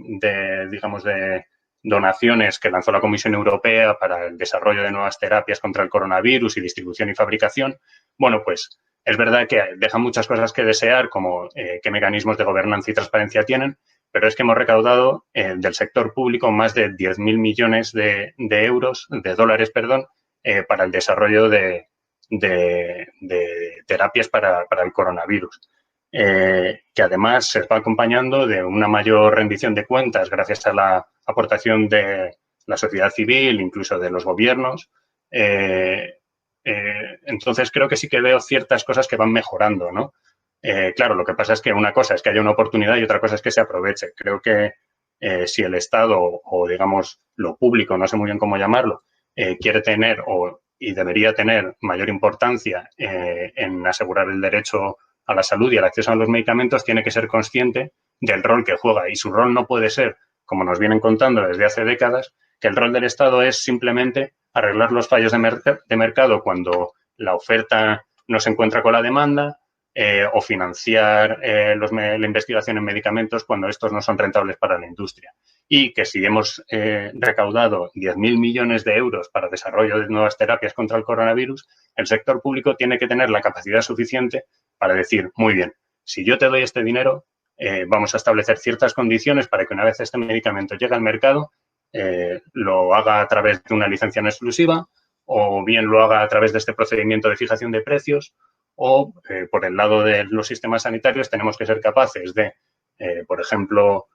S5: donaciones que lanzó la Comisión Europea para el desarrollo de nuevas terapias contra el coronavirus y distribución y fabricación. Bueno, pues es verdad que dejan muchas cosas que desear, como qué mecanismos de gobernanza y transparencia tienen, pero es que hemos recaudado del sector público más de 10.000 millones de dólares, para el desarrollo de terapias para el coronavirus. Que además se va acompañando de una mayor rendición de cuentas gracias a la aportación de la sociedad civil, incluso de los gobiernos. Entonces, creo que sí que veo ciertas cosas que van mejorando, ¿no? Claro, lo que pasa es que una cosa es que haya una oportunidad y otra cosa es que se aproveche. Creo que si el Estado o, digamos, lo público, no sé muy bien cómo llamarlo, quiere tener y debería tener mayor importancia en asegurar el derecho a la salud y al acceso a los medicamentos, tiene que ser consciente del rol que juega. Y su rol no puede ser, como nos vienen contando desde hace décadas, que el rol del Estado es simplemente arreglar los fallos de mercado cuando la oferta no se encuentra con la demanda, o financiar la investigación en medicamentos cuando estos no son rentables para la industria. Y que si hemos recaudado 10.000 millones de euros para el desarrollo de nuevas terapias contra el coronavirus, el sector público tiene que tener la capacidad suficiente para decir, muy bien, si yo te doy este dinero, vamos a establecer ciertas condiciones para que una vez este medicamento llegue al mercado, lo haga a través de una licencia no exclusiva, o bien lo haga a través de este procedimiento de fijación de precios, o por el lado de los sistemas sanitarios tenemos que ser capaces de, por ejemplo,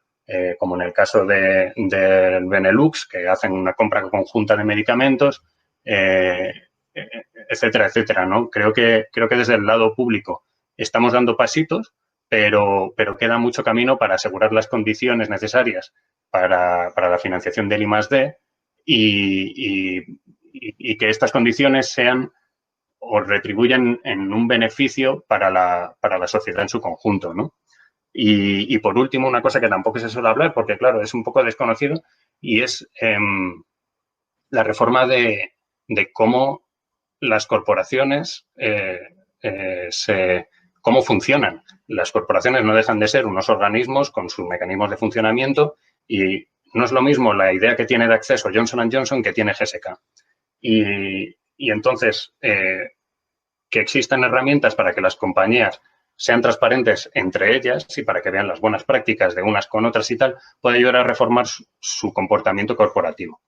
S5: como en el caso del Benelux, que hacen una compra conjunta de medicamentos, etcétera, etcétera, ¿no? Creo que desde el lado público estamos dando pasitos, pero queda mucho camino para asegurar las condiciones necesarias para la financiación del I+D y que estas condiciones sean o retribuyan en un beneficio para la sociedad en su conjunto, ¿no? Y por último, una cosa que tampoco se suele hablar, porque claro, es un poco desconocido, y es la reforma de cómo las corporaciones cómo funcionan. Las corporaciones no dejan de ser unos organismos con sus mecanismos de funcionamiento y no es lo mismo la idea que tiene de acceso Johnson & Johnson que tiene GSK. Y entonces, que existan herramientas para que las compañías sean transparentes entre ellas y para que vean las buenas prácticas de unas con otras y tal, puede ayudar a reformar su comportamiento corporativo.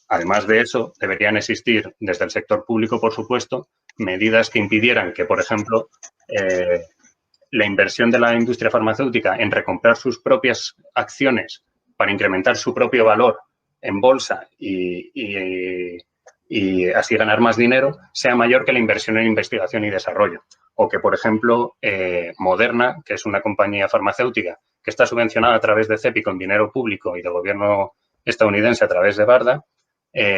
S5: Además de eso, deberían existir desde el sector público, por supuesto, medidas que impidieran que, por ejemplo, la inversión de la industria farmacéutica en recomprar sus propias acciones para incrementar su propio valor en bolsa y así ganar más dinero, sea mayor que la inversión en investigación y desarrollo. O que, por ejemplo, Moderna, que es una compañía farmacéutica que está subvencionada a través de CEPI con dinero público y del gobierno estadounidense a través de BARDA,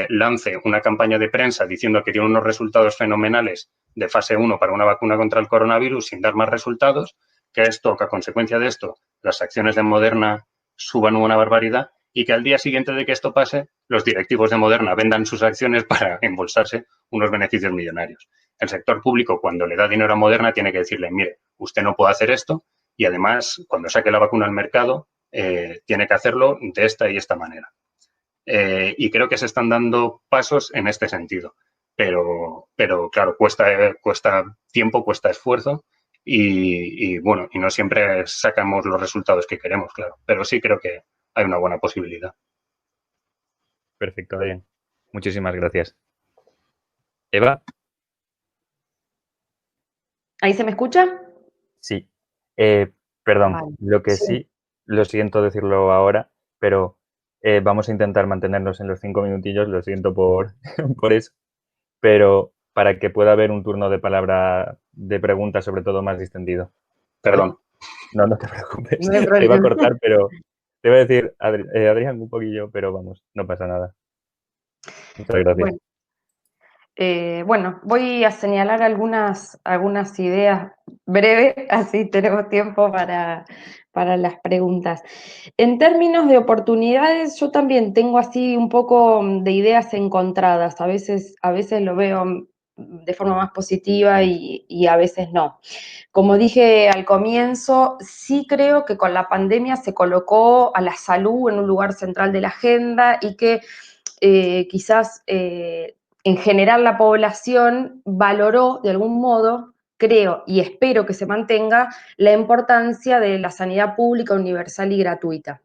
S5: lance una campaña de prensa diciendo que tiene unos resultados fenomenales de fase 1 para una vacuna contra el coronavirus sin dar más resultados, que a consecuencia de esto, las acciones de Moderna suban una barbaridad y que al día siguiente de que esto pase, los directivos de Moderna vendan sus acciones para embolsarse unos beneficios millonarios. El sector público, cuando le da dinero a Moderna, tiene que decirle, mire, usted no puede hacer esto y además, cuando saque la vacuna al mercado, tiene que hacerlo de esta y esta manera. Y creo que se están dando pasos en este sentido. Pero claro, cuesta tiempo, cuesta esfuerzo y bueno, y no siempre sacamos los resultados que queremos, claro. Pero sí creo que hay una buena posibilidad.
S1: Perfecto, bien. Muchísimas gracias. Eva.
S3: ¿Ahí se me escucha?
S1: Sí. Perdón,
S3: Vale.
S1: lo que sí, lo siento decirlo ahora, pero vamos a intentar mantenernos en los 5 minutillos, lo siento por eso, pero para que pueda haber un turno de palabra de preguntas, sobre todo más distendido.
S5: Perdón.
S1: No te preocupes.
S3: No hay
S1: Te iba a
S3: problema.
S1: cortar, pero te iba a decir, Adrián, un poquillo, pero vamos, no pasa nada. Muchas gracias.
S3: Bueno, voy a señalar algunas ideas breves, así tenemos tiempo para las preguntas. En términos de oportunidades, yo también tengo así un poco de ideas encontradas. A veces lo veo de forma más positiva y a veces no. Como dije al comienzo, sí creo que con la pandemia se colocó a la salud en un lugar central de la agenda y que quizás en general la población valoró de algún modo, creo y espero que se mantenga, la importancia de la sanidad pública, universal y gratuita.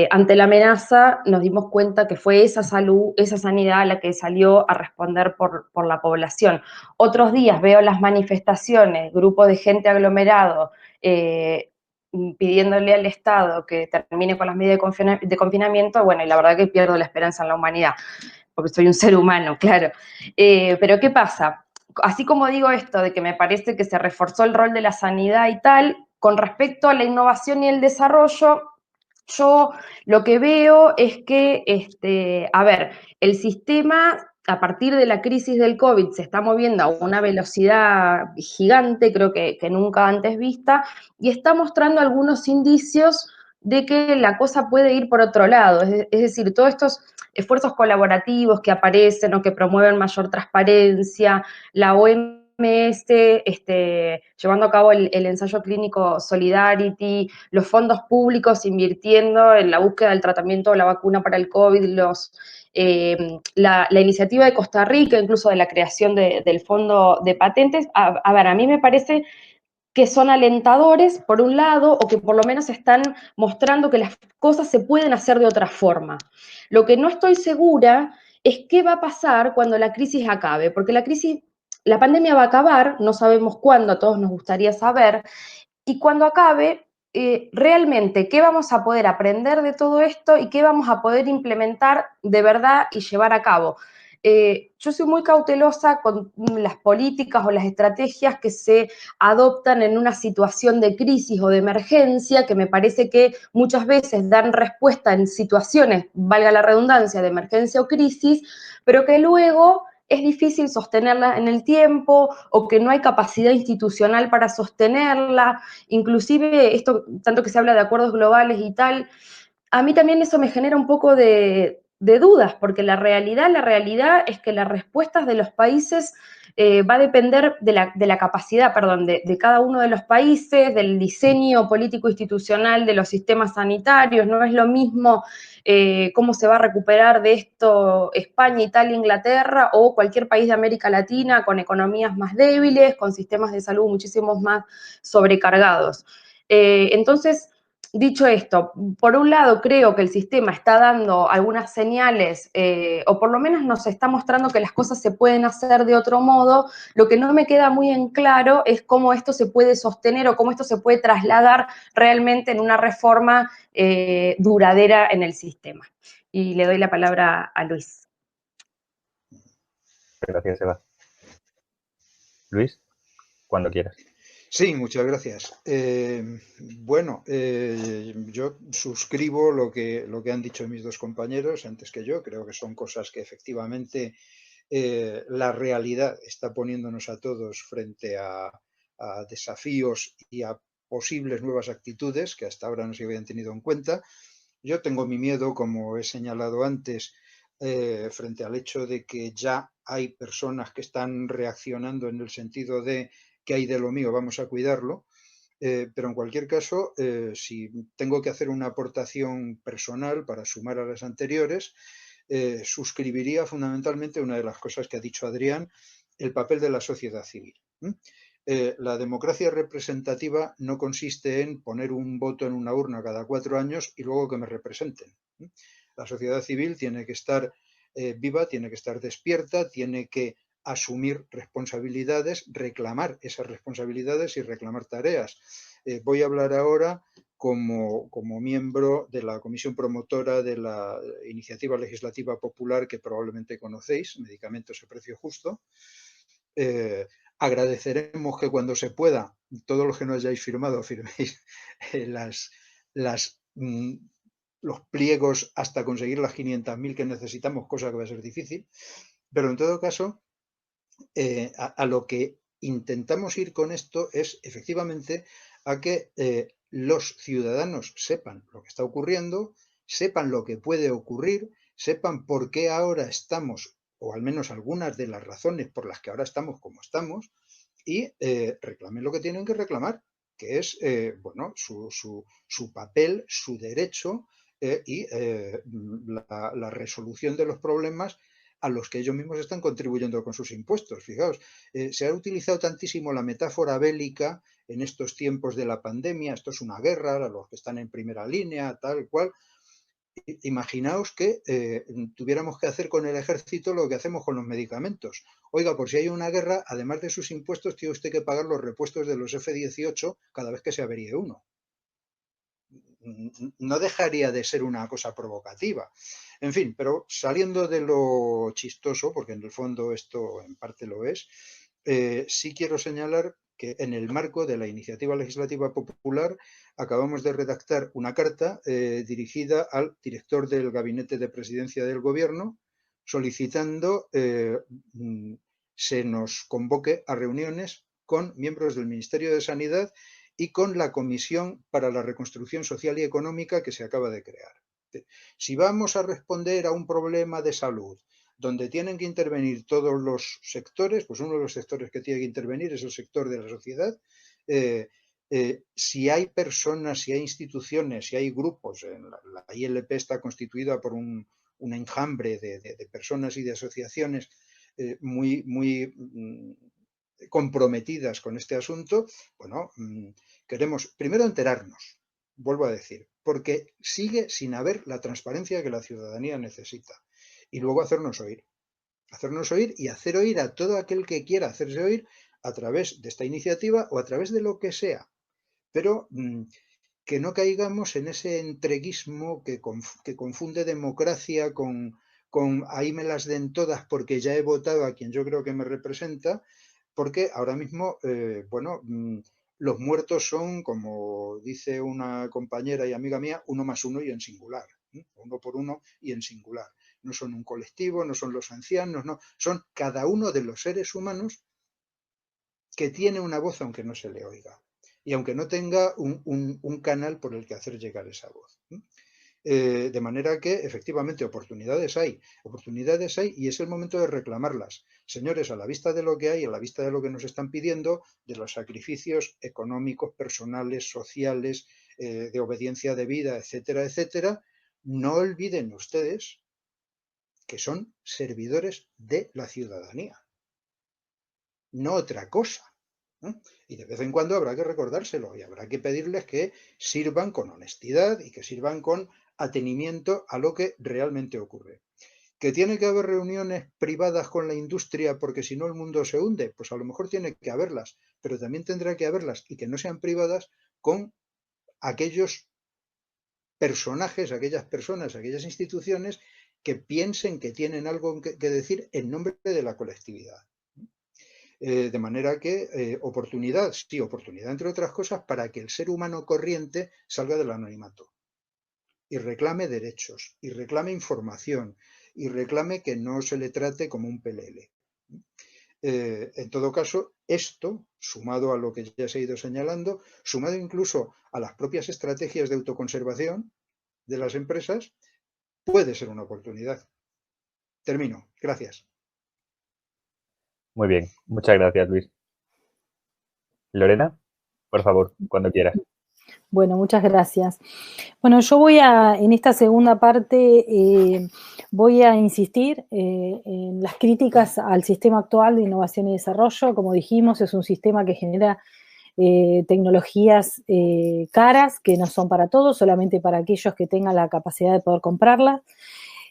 S3: Ante la amenaza nos dimos cuenta que fue esa salud, esa sanidad la que salió a responder por la población. Otros días veo las manifestaciones, grupos de gente aglomerado, pidiéndole al Estado que termine con las medidas de confinamiento, bueno, y la verdad que pierdo la esperanza en la humanidad, porque soy un ser humano, claro. Pero ¿qué pasa? Así como digo esto de que me parece que se reforzó el rol de la sanidad y tal, con respecto a la innovación y el desarrollo, yo lo que veo es que, el sistema a partir de la crisis del COVID se está moviendo a una velocidad gigante, creo que nunca antes vista, y está mostrando algunos indicios de que la cosa puede ir por otro lado. Es decir, todos estos esfuerzos colaborativos que aparecen o que promueven mayor transparencia, la OMS llevando a cabo el ensayo clínico Solidarity, los fondos públicos invirtiendo en la búsqueda del tratamiento o la vacuna para el COVID, la iniciativa de Costa Rica, incluso de la creación del fondo de patentes. A mí me parece que son alentadores, por un lado, o que por lo menos están mostrando que las cosas se pueden hacer de otra forma. Lo que no estoy segura es qué va a pasar cuando la crisis acabe, porque la pandemia va a acabar, no sabemos cuándo, a todos nos gustaría saber, y cuando acabe, realmente, ¿qué vamos a poder aprender de todo esto y qué vamos a poder implementar de verdad y llevar a cabo? yo soy muy cautelosa con las políticas o las estrategias que se adoptan en una situación de crisis o de emergencia, que me parece que muchas veces dan respuesta en situaciones, valga la redundancia, de emergencia o crisis, pero que luego es difícil sostenerla en el tiempo o que no hay capacidad institucional para sostenerla. Inclusive esto, tanto que se habla de acuerdos globales y tal, a mí también eso me genera un poco de dudas, porque la realidad es que las respuestas de los países va a depender de la capacidad, perdón, de cada uno de los países, del diseño político institucional de los sistemas sanitarios. No es lo mismo cómo se va a recuperar de esto España, Italia, Inglaterra o cualquier país de América Latina con economías más débiles, con sistemas de salud muchísimo más sobrecargados. Entonces, dicho esto, por un lado creo que el sistema está dando algunas señales, o por lo menos nos está mostrando que las cosas se pueden hacer de otro modo. Lo que no me queda muy en claro es cómo esto se puede sostener o cómo esto se puede trasladar realmente en una reforma duradera en el sistema. Y le doy la palabra a Luis.
S1: Gracias, Eva. Luis, cuando quieras.
S4: Sí, muchas gracias. Yo suscribo lo que han dicho mis dos compañeros antes que yo. Creo que son cosas que efectivamente la realidad está poniéndonos a todos frente a desafíos y a posibles nuevas actitudes que hasta ahora no se habían tenido en cuenta. Yo tengo mi miedo, como he señalado antes, frente al hecho de que ya hay personas que están reaccionando en el sentido de que hay de lo mío, vamos a cuidarlo. Pero en cualquier caso, si tengo que hacer una aportación personal para sumar a las anteriores, suscribiría fundamentalmente una de las cosas que ha dicho Adrián, el papel de la sociedad civil. La democracia representativa no consiste en poner un voto en una urna cada 4 años y luego que me representen. La sociedad civil tiene que estar viva, tiene que estar despierta, tiene que asumir responsabilidades, reclamar esas responsabilidades y reclamar tareas. Voy a hablar ahora como miembro de la comisión promotora de la iniciativa legislativa popular que probablemente conocéis, Medicamentos a Precio Justo. Agradeceremos que cuando se pueda, todos los que no hayáis firmado, firméis los pliegos hasta conseguir las 500.000 que necesitamos, cosa que va a ser difícil. Pero en todo caso, a lo que intentamos ir con esto es efectivamente a que los ciudadanos sepan lo que está ocurriendo, sepan lo que puede ocurrir, sepan por qué ahora estamos, o al menos algunas de las razones por las que ahora estamos como estamos, y reclamen lo que tienen que reclamar, que es su papel, su derecho y la resolución de los problemas a los que ellos mismos están contribuyendo con sus impuestos. Fijaos, se ha utilizado tantísimo la metáfora bélica en estos tiempos de la pandemia. Esto es una guerra, a los que están en primera línea, tal cual. Imaginaos que tuviéramos que hacer con el ejército lo que hacemos con los medicamentos. Oiga, por si hay una guerra, además de sus impuestos, tiene usted que pagar los repuestos de los F-18 cada vez que se averíe uno. No dejaría de ser una cosa provocativa. En fin, pero saliendo de lo chistoso, porque en el fondo esto en parte lo es, sí quiero señalar que en el marco de la iniciativa legislativa popular acabamos de redactar una carta dirigida al director del Gabinete de Presidencia del Gobierno solicitando se nos convoque a reuniones con miembros del Ministerio de Sanidad y con la Comisión para la Reconstrucción Social y Económica que se acaba de crear. Si vamos a responder a un problema de salud donde tienen que intervenir todos los sectores, pues uno de los sectores que tiene que intervenir es el sector de la sociedad. Si hay personas, si hay instituciones, si hay grupos, la ILP está constituida por un enjambre de personas y de asociaciones muy comprometidas con este asunto, bueno, queremos primero enterarnos, vuelvo a decir, porque sigue sin haber la transparencia que la ciudadanía necesita. Y luego hacernos oír y hacer oír a todo aquel que quiera hacerse oír a través de esta iniciativa o a través de lo que sea. Pero que no caigamos en ese entreguismo que confunde democracia con con ahí me las den todas porque ya he votado a quien yo creo que me representa, porque ahora mismo, bueno, los muertos son, como dice una compañera y amiga mía, 1 más 1 y en singular, 1 por 1 y en singular. No son un colectivo, no son los ancianos, no, son cada uno de los seres humanos que tiene una voz aunque no se le oiga y aunque no tenga un canal por el que hacer llegar esa voz. De manera que, efectivamente, oportunidades hay y es el momento de reclamarlas. Señores, a la vista de lo que hay, a la vista de lo que nos están pidiendo, de los sacrificios económicos, personales, sociales, de obediencia debida, etcétera, etcétera, no olviden ustedes que son servidores de la ciudadanía, no otra cosa. Y de vez en cuando habrá que recordárselo y habrá que pedirles que sirvan con honestidad y que sirvan con atenimiento a lo que realmente ocurre. ¿Que tiene que haber reuniones privadas con la industria porque si no el mundo se hunde? Pues a lo mejor tiene que haberlas, pero también tendrá que haberlas y que no sean privadas con aquellos personajes, aquellas personas, aquellas instituciones que piensen que tienen algo que decir en nombre de la colectividad. De manera que oportunidad, sí, oportunidad entre otras cosas para que el ser humano corriente salga del anonimato y reclame derechos, y reclame información, y reclame que no se le trate como un pelele. En todo caso, esto, sumado a lo que ya se ha ido señalando, sumado incluso a las propias estrategias de autoconservación de las empresas, puede ser una oportunidad. Termino. Gracias.
S1: Muy bien, muchas gracias, Luis. Lorena, por favor, cuando quieras.
S2: Bueno, muchas gracias. Bueno, yo en esta segunda parte, voy a insistir en las críticas al sistema actual de innovación y desarrollo. Como dijimos, es un sistema que genera tecnologías caras, que no son para todos, solamente para aquellos que tengan la capacidad de poder comprarlas.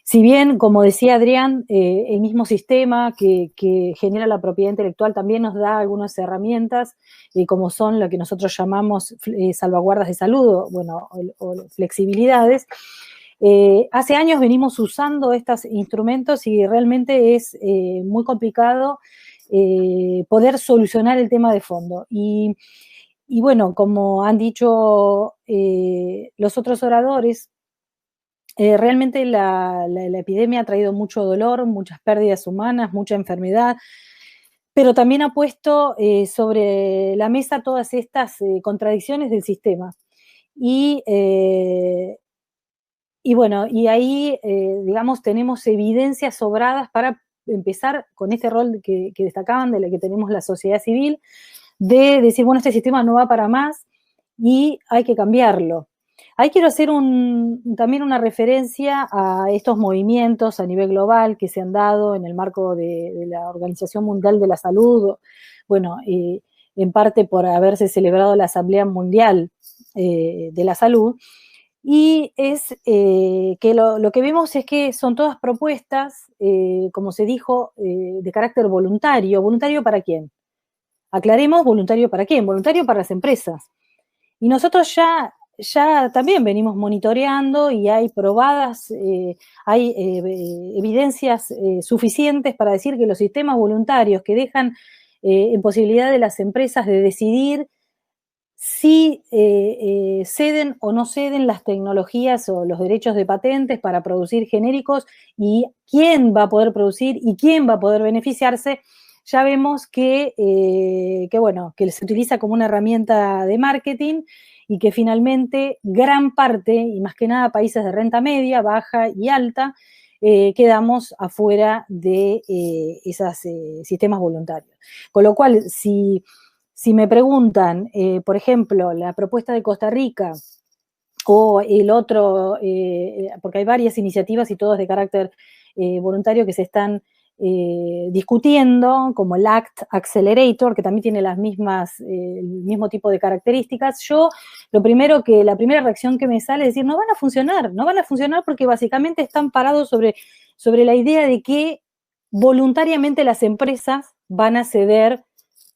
S2: Si bien, como decía Adrián, el mismo sistema que genera la propiedad intelectual también nos da algunas herramientas, como son lo que nosotros llamamos salvaguardas de salud o flexibilidades. Hace años venimos usando estos instrumentos y realmente es muy complicado poder solucionar el tema de fondo. Y bueno, como han dicho los otros oradores, realmente la epidemia ha traído mucho dolor, muchas pérdidas humanas, mucha enfermedad, pero también ha puesto sobre la mesa todas estas contradicciones del sistema. Y bueno, y ahí, digamos, tenemos evidencias sobradas para empezar con este rol que destacaban, de la que tenemos la sociedad civil, de decir, bueno, este sistema no va para más y hay que cambiarlo. Ahí quiero hacer también una referencia a estos movimientos a nivel global que se han dado en el marco de la Organización Mundial de la Salud, bueno, en parte por haberse celebrado la Asamblea Mundial de la Salud, y es que lo que vemos es que son todas propuestas, como se dijo, de carácter voluntario. ¿Voluntario para quién? Aclaremos, ¿voluntario para quién? Voluntario para las empresas. Y nosotros ya también venimos monitoreando y hay probadas, hay evidencias suficientes para decir que los sistemas voluntarios que dejan en posibilidad de las empresas de decidir si ceden o no ceden las tecnologías o los derechos de patentes para producir genéricos y quién va a poder producir y quién va a poder beneficiarse, ya vemos que se utiliza como una herramienta de marketing y que finalmente gran parte, y más que nada países de renta media, baja y alta, quedamos afuera de esos sistemas voluntarios. Con lo cual, si me preguntan, por ejemplo, la propuesta de Costa Rica o el otro, porque hay varias iniciativas y todas de carácter voluntario que se están discutiendo, como el ACT Accelerator, que también tiene el mismo tipo de características, la primera reacción que me sale es decir, no van a funcionar porque básicamente están parados sobre la idea de que voluntariamente las empresas van a ceder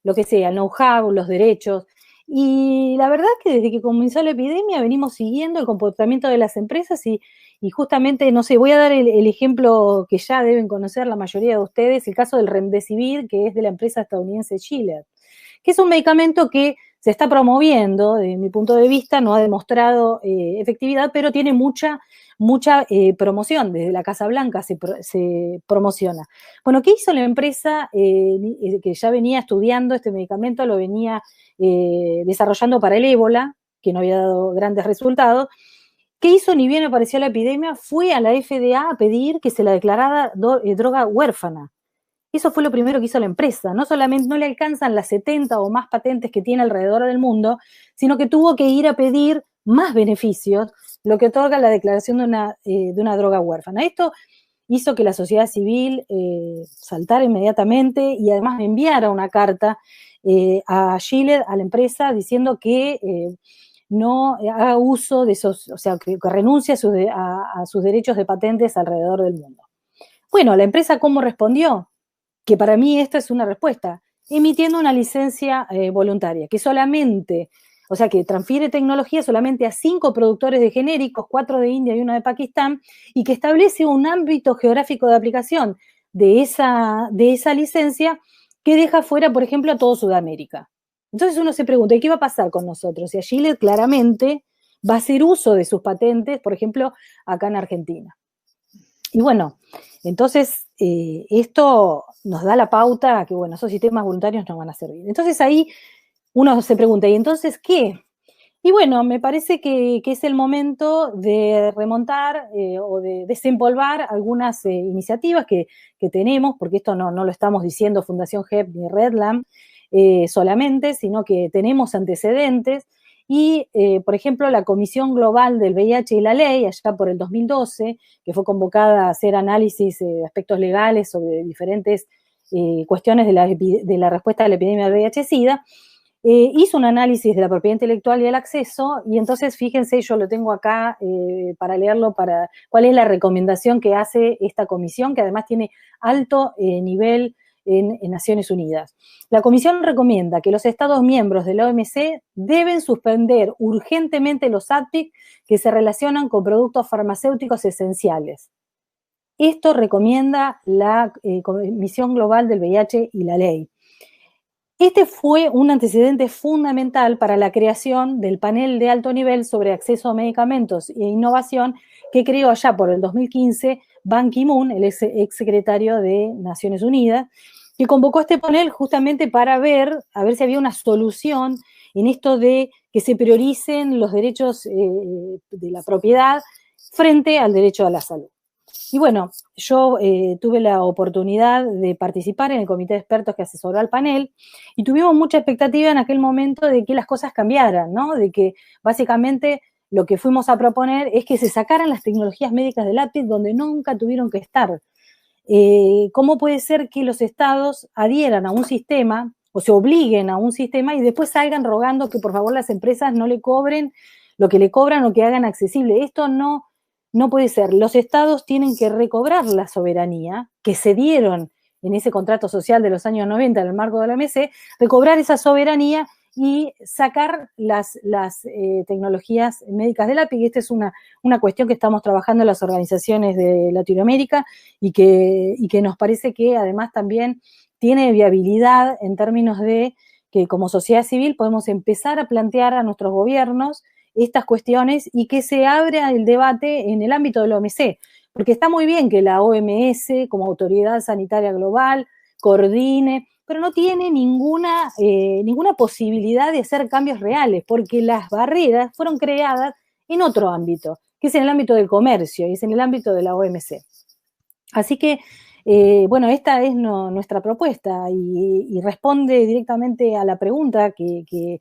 S2: lo que sea, el know-how, los derechos, Y la verdad es que desde que comenzó la epidemia venimos siguiendo el comportamiento de las empresas y justamente, no sé, voy a dar el ejemplo que ya deben conocer la mayoría de ustedes, el caso del Remdesivir, que es de la empresa estadounidense Gilead, que es un medicamento que se está promoviendo, desde mi punto de vista, no ha demostrado efectividad, pero tiene mucha promoción. Desde la Casa Blanca se promociona. Bueno, ¿qué hizo la empresa que ya venía estudiando este medicamento, lo venía desarrollando para el ébola, que no había dado grandes resultados? ¿Qué hizo ni bien apareció la epidemia? Fue a la FDA a pedir que se la declarara droga huérfana. Eso fue lo primero que hizo la empresa. No solamente no le alcanzan las 70 o más patentes que tiene alrededor del mundo, sino que tuvo que ir a pedir más beneficios, lo que otorga la declaración de una droga huérfana. Esto hizo que la sociedad civil saltara inmediatamente y además enviara una carta a Gilead, a la empresa, diciendo que no haga uso de esos, o sea, que renuncie a sus derechos de patentes alrededor del mundo. Bueno, la empresa, ¿cómo respondió? Que para mí esta es una respuesta, emitiendo una licencia voluntaria, que solamente, o sea, que transfiere tecnología solamente a 5 productores de genéricos, 4 de India y 1 de Pakistán, y que establece un ámbito geográfico de aplicación de esa licencia que deja fuera, por ejemplo, a todo Sudamérica. Entonces uno se pregunta, ¿y qué va a pasar con nosotros? Y a Gilead claramente va a hacer uso de sus patentes, por ejemplo, acá en Argentina. Y bueno, entonces esto nos da la pauta a que, bueno, esos sistemas voluntarios nos van a servir. Entonces ahí uno se pregunta, ¿y entonces qué? Y bueno, me parece que es el momento de remontar o de desempolvar algunas iniciativas que tenemos, porque esto no lo estamos diciendo Fundación HEP ni Redland solamente, sino que tenemos antecedentes. Y, por ejemplo, la Comisión Global del VIH y la Ley, allá por el 2012, que fue convocada a hacer análisis de aspectos legales sobre diferentes cuestiones de la respuesta a la epidemia del VIH-Sida, hizo un análisis de la propiedad intelectual y el acceso, y entonces fíjense, yo lo tengo acá para leerlo, cuál es la recomendación que hace esta comisión, que además tiene alto nivel en Naciones Unidas. La comisión recomienda que los Estados miembros de la OMC deben suspender urgentemente los ATIC que se relacionan con productos farmacéuticos esenciales. Esto recomienda la Comisión Global del VIH y la Ley. Este fue un antecedente fundamental para la creación del panel de alto nivel sobre acceso a medicamentos e innovación que creó allá por el 2015 Ban Ki-moon, el ex secretario de Naciones Unidas, que convocó este panel justamente para ver si había una solución en esto de que se prioricen los derechos de la propiedad frente al derecho a la salud. Y bueno, yo tuve la oportunidad de participar en el comité de expertos que asesoró al panel y tuvimos mucha expectativa en aquel momento de que las cosas cambiaran, ¿no? De que básicamente lo que fuimos a proponer es que se sacaran las tecnologías médicas del APIC donde nunca tuvieron que estar. ¿Cómo puede ser que los estados adhieran a un sistema o se obliguen a un sistema y después salgan rogando que por favor las empresas no le cobren lo que le cobran o que hagan accesible? Esto no puede ser. Los estados tienen que recobrar la soberanía que se dieron en ese contrato social de los años 90 en el marco de la OMC, recobrar esa soberanía y sacar las tecnologías médicas del APIC. Esta es una cuestión que estamos trabajando en las organizaciones de Latinoamérica y que nos parece que además también tiene viabilidad en términos de que como sociedad civil podemos empezar a plantear a nuestros gobiernos estas cuestiones y que se abra el debate en el ámbito de la OMC, porque está muy bien que la OMS como autoridad sanitaria global coordine, pero no tiene ninguna posibilidad de hacer cambios reales, porque las barreras fueron creadas en otro ámbito, que es en el ámbito del comercio y es en el ámbito de la OMC. Así que, bueno, esta es nuestra propuesta y responde directamente a la pregunta que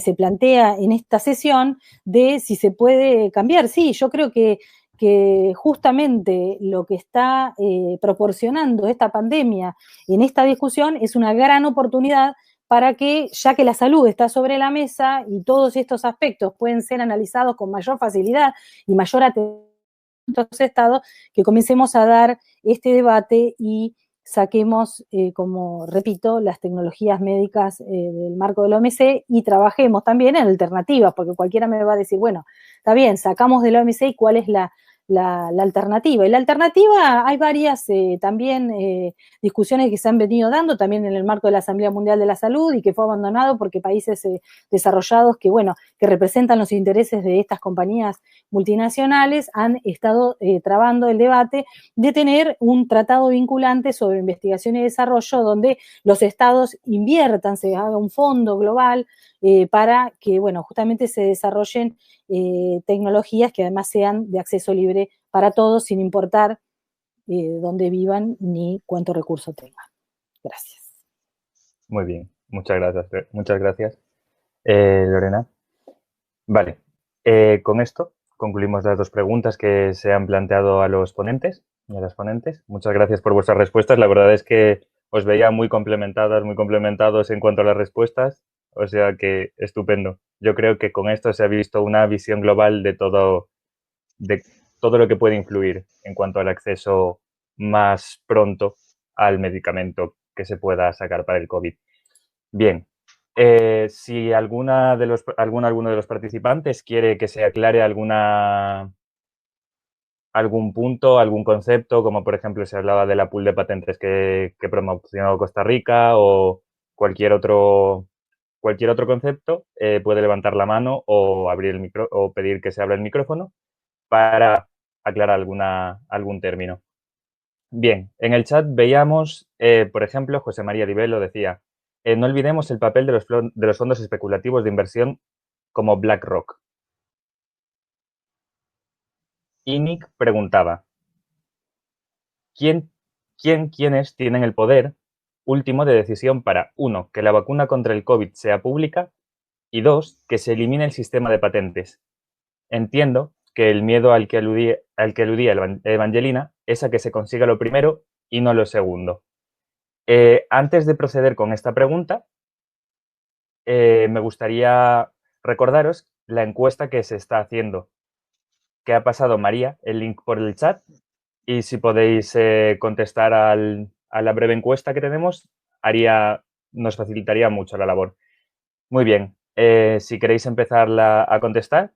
S2: se plantea en esta sesión de si se puede cambiar. Sí, yo creo que justamente lo que está proporcionando esta pandemia en esta discusión es una gran oportunidad para que, ya que la salud está sobre la mesa y todos estos aspectos pueden ser analizados con mayor facilidad y mayor atención a los estados, que comencemos a dar este debate y saquemos, como repito, las tecnologías médicas del marco del OMC y trabajemos también en alternativas, porque cualquiera me va a decir, bueno, está bien, sacamos del OMC y cuál es la alternativa. Y la alternativa, hay varias también discusiones que se han venido dando también en el marco de la Asamblea Mundial de la Salud y que fue abandonado porque países desarrollados que, bueno, que representan los intereses de estas compañías multinacionales han estado trabando el debate de tener un tratado vinculante sobre investigación y desarrollo donde los estados inviertan, se haga un fondo global para que, bueno, justamente se desarrollen tecnologías que además sean de acceso libre para todos, sin importar dónde vivan ni cuánto recurso tengan. Gracias.
S1: Muy bien, muchas gracias. Muchas gracias, Lorena. Vale, con esto concluimos las dos preguntas que se han planteado a los ponentes y a las ponentes. Muchas gracias por vuestras respuestas. La verdad es que os veía muy complementadas, muy complementados en cuanto a las respuestas. O sea que estupendo. Yo creo que con esto se ha visto una visión global de todo lo que puede influir en cuanto al acceso más pronto al medicamento que se pueda sacar para el COVID. Bien, si alguno de los participantes quiere que se aclare algún punto, algún concepto, como por ejemplo se hablaba de la pool de patentes que promocionó Costa Rica o cualquier otro concepto, puede levantar la mano o abrir el micro o pedir que se abra el micrófono para aclarar algún término. Bien, en el chat veíamos, por ejemplo, José María Divelo decía, no olvidemos el papel de los fondos especulativos de inversión como BlackRock. Inic preguntaba, ¿quiénes tienen el poder último de decisión para, 1, que la vacuna contra el COVID sea pública y 2, que se elimine el sistema de patentes? Entiendo que el miedo al que aludía Evangelina es a que se consiga lo primero y no lo segundo. Antes de proceder con esta pregunta, me gustaría recordaros la encuesta que se está haciendo, que ha pasado María el link por el chat, y si podéis contestar a la breve encuesta que tenemos, nos facilitaría mucho la labor. Muy bien, si queréis empezar a contestar.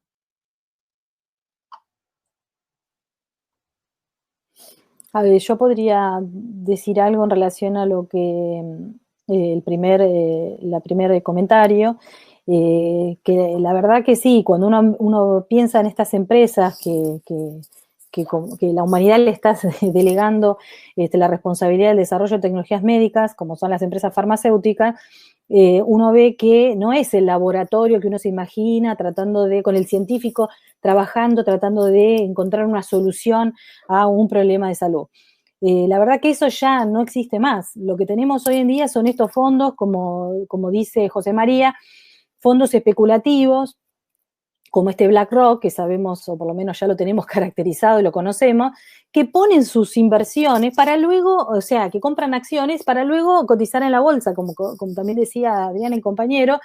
S2: A ver, yo podría decir algo en relación a lo que el primer comentario, que la verdad que sí, cuando uno piensa en estas empresas que la humanidad le está delegando la responsabilidad del desarrollo de tecnologías médicas, como son las empresas farmacéuticas, uno ve que no es el laboratorio que uno se imagina con el científico tratando de encontrar una solución a un problema de salud. La verdad que eso ya no existe más. Lo que tenemos hoy en día son estos fondos, como dice José María, fondos especulativos, como este BlackRock, que sabemos, o por lo menos ya lo tenemos caracterizado y lo conocemos, que ponen sus inversiones para luego, o sea, que compran acciones para luego cotizar en la bolsa, como también decía Adrián, el compañero,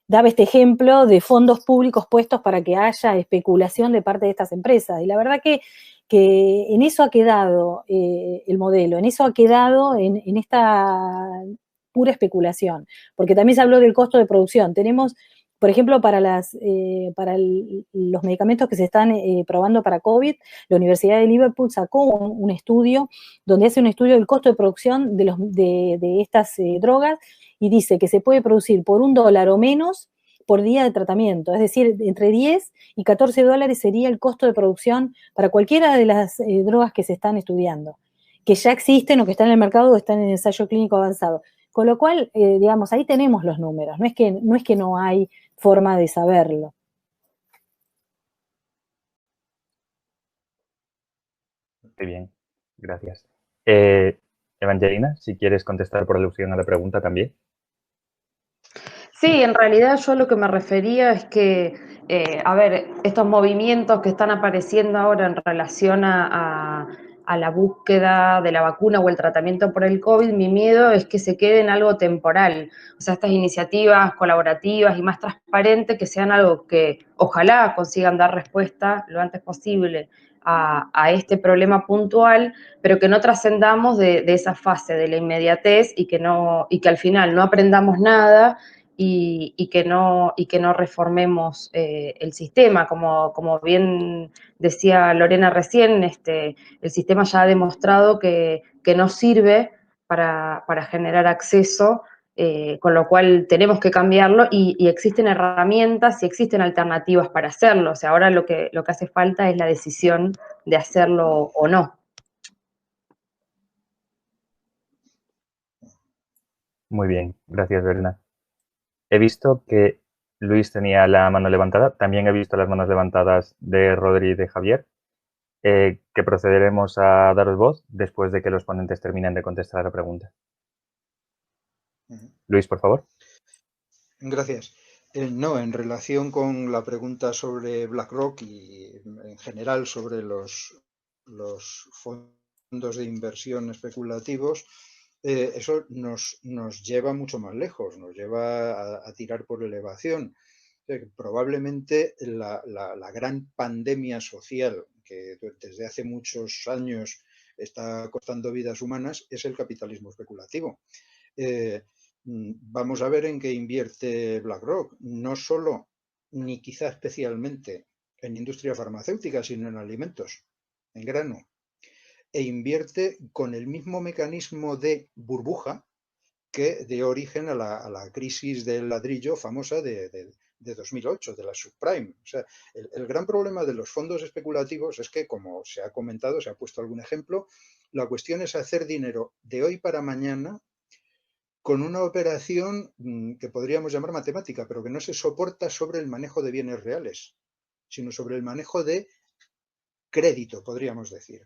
S2: daba este ejemplo de fondos públicos puestos para que haya especulación de parte de estas empresas. Y la verdad que en eso ha quedado el modelo, en eso ha quedado en esta pura especulación, porque también se habló del costo de producción. Tenemos, por ejemplo, para los medicamentos que se están probando para COVID, la Universidad de Liverpool sacó un estudio donde hace un estudio del costo de producción de estas drogas y dice que se puede producir por $1 o menos por día de tratamiento, es decir, entre 10 y 14 dólares sería el costo de producción para cualquiera de las drogas que se están estudiando, que ya existen o que están en el mercado o están en ensayo clínico avanzado. Con lo cual, digamos, ahí tenemos los números, no es que no hay forma de saberlo.
S1: Muy bien, gracias. Evangelina, si quieres contestar por alusión a la pregunta también.
S3: Sí, en realidad yo lo que me refería es que, a ver, estos movimientos que están apareciendo ahora en relación a la búsqueda de la vacuna o el tratamiento por el COVID, mi miedo es que se queden algo temporal. O sea, estas iniciativas colaborativas y más transparentes que sean algo que ojalá consigan dar respuesta lo antes posible a este problema puntual, pero que no trascendamos de esa fase de la inmediatez y que al final no aprendamos nada y que no reformemos el sistema. Como bien decía Lorena recién, el sistema ya ha demostrado que no sirve para generar acceso, con lo cual tenemos que cambiarlo y existen herramientas y existen alternativas para hacerlo. O sea, ahora lo que hace falta es la decisión de hacerlo o no.
S1: Muy bien, gracias, Lorena. He visto que Luis tenía la mano levantada. También he visto las manos levantadas de Rodri y de Javier, que procederemos a daros voz después de que los ponentes terminen de contestar a la pregunta. Luis, por favor.
S4: Gracias. No, en relación con la pregunta sobre BlackRock y en general sobre los fondos de inversión especulativos, eso nos lleva mucho más lejos, nos lleva a tirar por elevación. Probablemente la gran pandemia social que desde hace muchos años está costando vidas humanas es el capitalismo especulativo. Vamos a ver en qué invierte BlackRock, no solo ni quizá especialmente en industria farmacéutica, sino en alimentos, en grano. E invierte con el mismo mecanismo de burbuja que dio origen a la crisis del ladrillo famosa de 2008, de la subprime. O sea, el gran problema de los fondos especulativos es que, como se ha comentado, se ha puesto algún ejemplo, la cuestión es hacer dinero de hoy para mañana con una operación que podríamos llamar matemática, pero que no se soporta sobre el manejo de bienes reales, sino sobre el manejo de crédito, podríamos decir.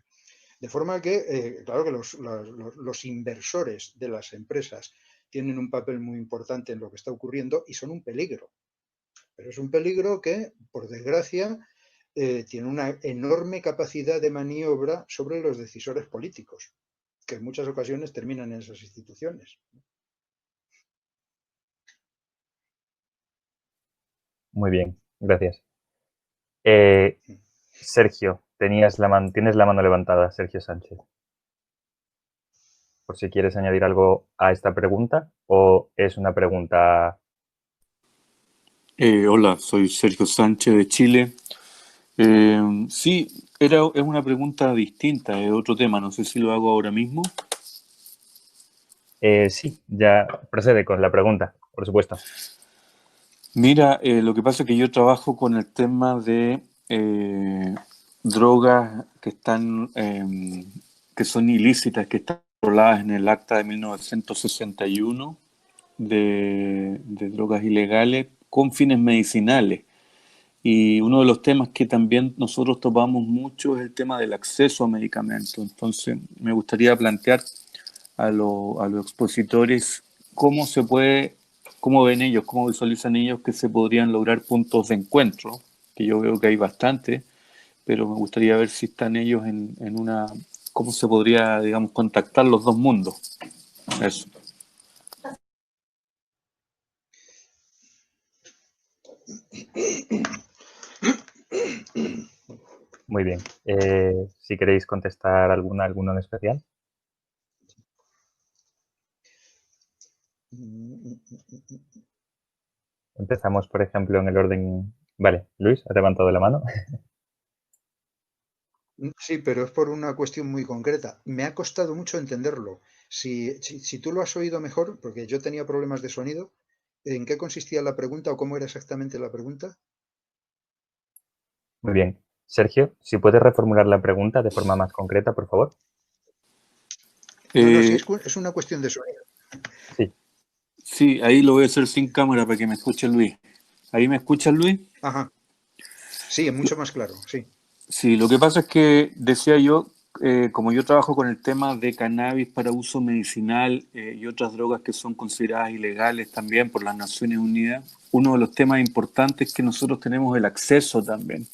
S4: De forma que, claro que los inversores de las empresas tienen un papel muy importante en lo que está ocurriendo y son un peligro. Pero es un peligro que, por desgracia, tiene una enorme capacidad de maniobra sobre los decisores políticos, que en muchas ocasiones terminan en esas instituciones.
S1: Muy bien, gracias. Sergio, tienes la mano levantada, Sergio Sánchez. Por si quieres añadir algo a esta pregunta o es una pregunta...
S6: Hola, soy Sergio Sánchez de Chile. Sí, es una pregunta distinta, es otro tema, no sé si lo hago ahora mismo.
S1: Sí, ya procede con la pregunta, por supuesto.
S6: Mira, lo que pasa es que yo trabajo con el tema de drogas que son ilícitas, que están controladas en el acta de 1961 de drogas ilegales con fines medicinales. Y uno de los temas que también nosotros topamos mucho es el tema del acceso a medicamentos. Entonces, me gustaría plantear a los expositores cómo ven ellos, cómo visualizan ellos que se podrían lograr puntos de encuentro, que yo veo que hay bastante, pero me gustaría ver si están ellos cómo se podría, digamos, contactar los dos mundos. Eso.
S1: Muy bien. Si queréis contestar alguno en especial. Empezamos, por ejemplo, en el orden... Vale, Luis, ¿has levantado la mano?
S4: Sí, pero es por una cuestión muy concreta. Me ha costado mucho entenderlo. Si tú lo has oído mejor, porque yo tenía problemas de sonido, ¿en qué consistía la pregunta o cómo era exactamente la pregunta?
S1: Muy bien. Sergio, si puedes reformular la pregunta de forma más concreta, por favor.
S4: No, sí, es una cuestión de sonido.
S1: Sí.
S6: Sí, ahí lo voy a hacer sin cámara para que me escuche Luis. ¿Ahí me escucha Luis?
S4: Ajá. Sí, es mucho más claro, sí.
S6: Sí, lo que pasa es que decía yo, como yo trabajo con el tema de cannabis para uso medicinal y otras drogas que son consideradas ilegales también por las Naciones Unidas, uno de los temas importantes es que nosotros tenemos el acceso también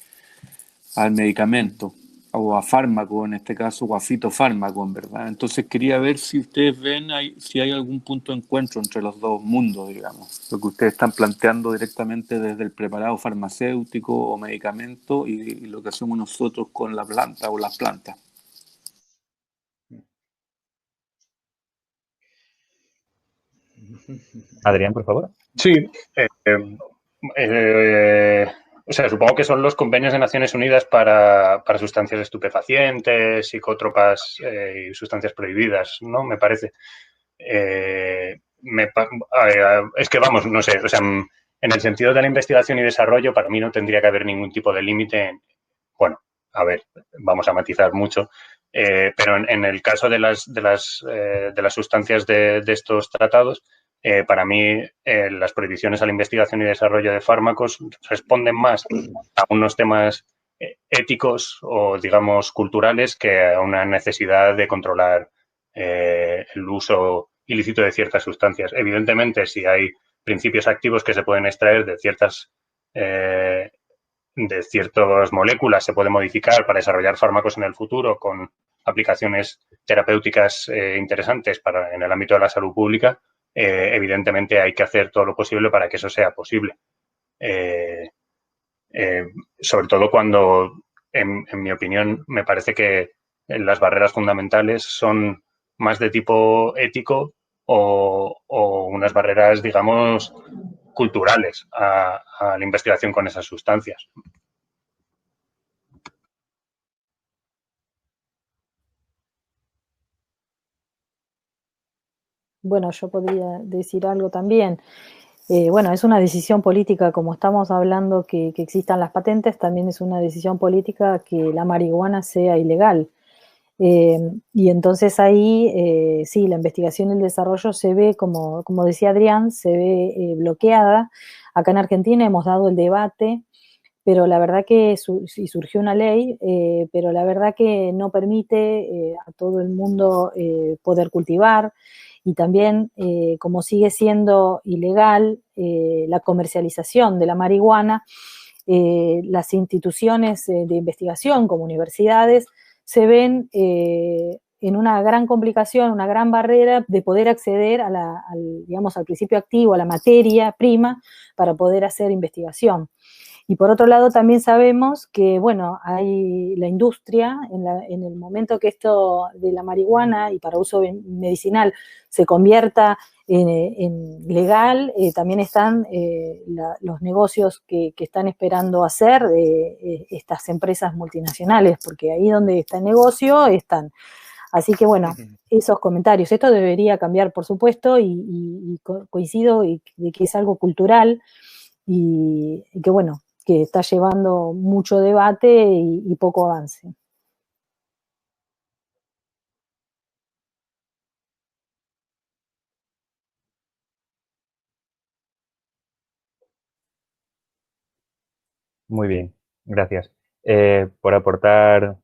S6: al medicamento. o a fármaco, en este caso, o a fitofármaco, en verdad. Entonces quería ver si ustedes ven si hay algún punto de encuentro entre los dos mundos, digamos, lo que ustedes están planteando directamente desde el preparado farmacéutico o medicamento y lo que hacemos nosotros con la planta o las plantas.
S1: Adrián, por favor.
S5: Sí. O sea, supongo que son los convenios de Naciones Unidas para sustancias estupefacientes, psicótropas y sustancias prohibidas, ¿no? Me parece. Es que vamos, no sé, o sea, en el sentido de la investigación y desarrollo, para mí no tendría que haber ningún tipo de límite. Bueno, a ver, vamos a matizar mucho, pero en el caso de las sustancias de estos tratados, para mí las prohibiciones a la investigación y desarrollo de fármacos responden más a unos temas éticos o, digamos, culturales que a una necesidad de controlar el uso ilícito de ciertas sustancias. Evidentemente, si hay principios activos que se pueden extraer de ciertas moléculas, se puede modificar para desarrollar fármacos en el futuro con aplicaciones terapéuticas interesantes en el ámbito de la salud pública, evidentemente hay que hacer todo lo posible para que eso sea posible. Sobre todo cuando, en mi opinión, me parece que las barreras fundamentales son más de tipo ético o unas barreras, digamos, culturales a la investigación con esas sustancias.
S2: Bueno, yo podría decir algo también. Bueno, es una decisión política, como estamos hablando que existan las patentes, también es una decisión política que la marihuana sea ilegal. Y entonces ahí, sí, la investigación y el desarrollo se ve, como decía Adrián, se ve bloqueada. Acá en Argentina hemos dado el debate, pero la verdad que sí surgió una ley, pero la verdad que no permite a todo el mundo poder cultivar. Y también, como sigue siendo ilegal la comercialización de la marihuana, las instituciones de investigación como universidades se ven en una gran complicación, una gran barrera de poder acceder digamos, al principio activo, a la materia prima para poder hacer investigación. Y por otro lado también sabemos que, bueno, hay la industria, en el momento que esto de la marihuana y para uso medicinal se convierta en legal, también están los negocios que están esperando hacer estas empresas multinacionales, porque ahí donde está el negocio están. Así que, bueno, esos comentarios. Esto debería cambiar, por supuesto, y coincido de que es algo cultural y que, bueno, que está llevando mucho debate y poco avance.
S1: Muy bien, gracias. Por aportar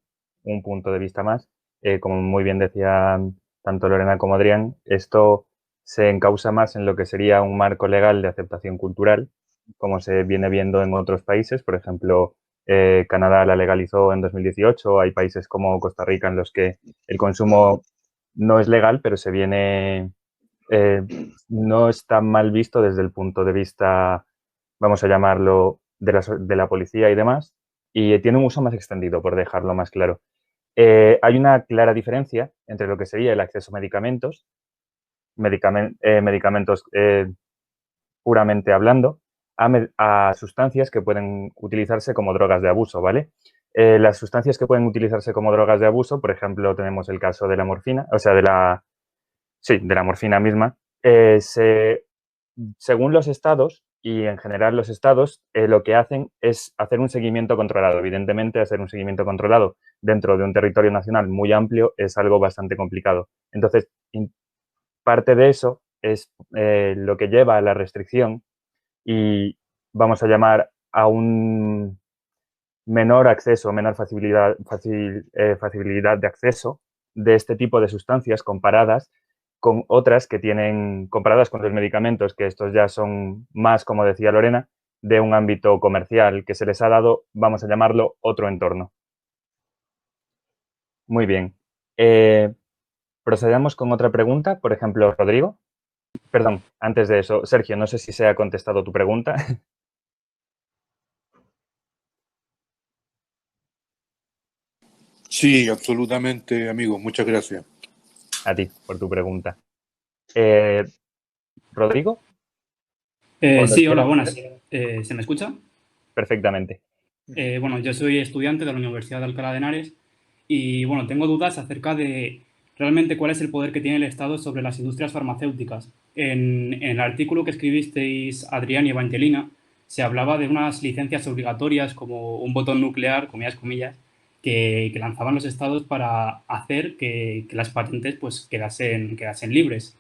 S1: un punto de vista más, como muy bien decían tanto Lorena como Adrián, esto se encausa más en lo que sería un marco legal de aceptación cultural, como se viene viendo en otros países. Por ejemplo, Canadá la legalizó en 2018. Hay países como Costa Rica en los que el consumo no es legal, pero no está mal visto desde el punto de vista, vamos a llamarlo, de la policía y demás, y tiene un uso más extendido, por dejarlo más claro. Hay una clara diferencia entre lo que sería el acceso a medicamentos, medicamentos puramente hablando, a sustancias que pueden utilizarse como drogas de abuso, ¿vale? Las sustancias que pueden utilizarse como drogas de abuso, por ejemplo, tenemos el caso de la morfina, o sea, de la morfina misma. Según los estados, y en general los estados, lo que hacen es hacer un seguimiento controlado. Evidentemente, hacer un seguimiento controlado dentro de un territorio nacional muy amplio es algo bastante complicado. Entonces, parte de eso es lo que lleva a la restricción y vamos a llamar a un menor acceso, menor facilidad de acceso de este tipo de sustancias comparadas con otras que tienen, comparadas con los medicamentos, que estos ya son más, como decía Lorena, de un ámbito comercial que se les ha dado, vamos a llamarlo, otro entorno. Muy bien. Procedemos con otra pregunta. Por ejemplo, Rodrigo. Perdón, antes de eso, Sergio, no sé si se ha contestado tu pregunta.
S7: Sí, absolutamente, amigo. Muchas gracias.
S1: A ti, por tu pregunta. ¿Rodrigo?
S8: Sí, hola, buenas. ¿Se me escucha?
S1: Perfectamente.
S8: Bueno, yo soy estudiante de la Universidad de Alcalá de Henares y, bueno, tengo dudas acerca de realmente cuál es el poder que tiene el Estado sobre las industrias farmacéuticas. En el artículo que escribisteis, Adrián y Evangelina, se hablaba de unas licencias obligatorias como un botón nuclear, comillas, que lanzaban los estados para hacer que las patentes pues quedasen libres.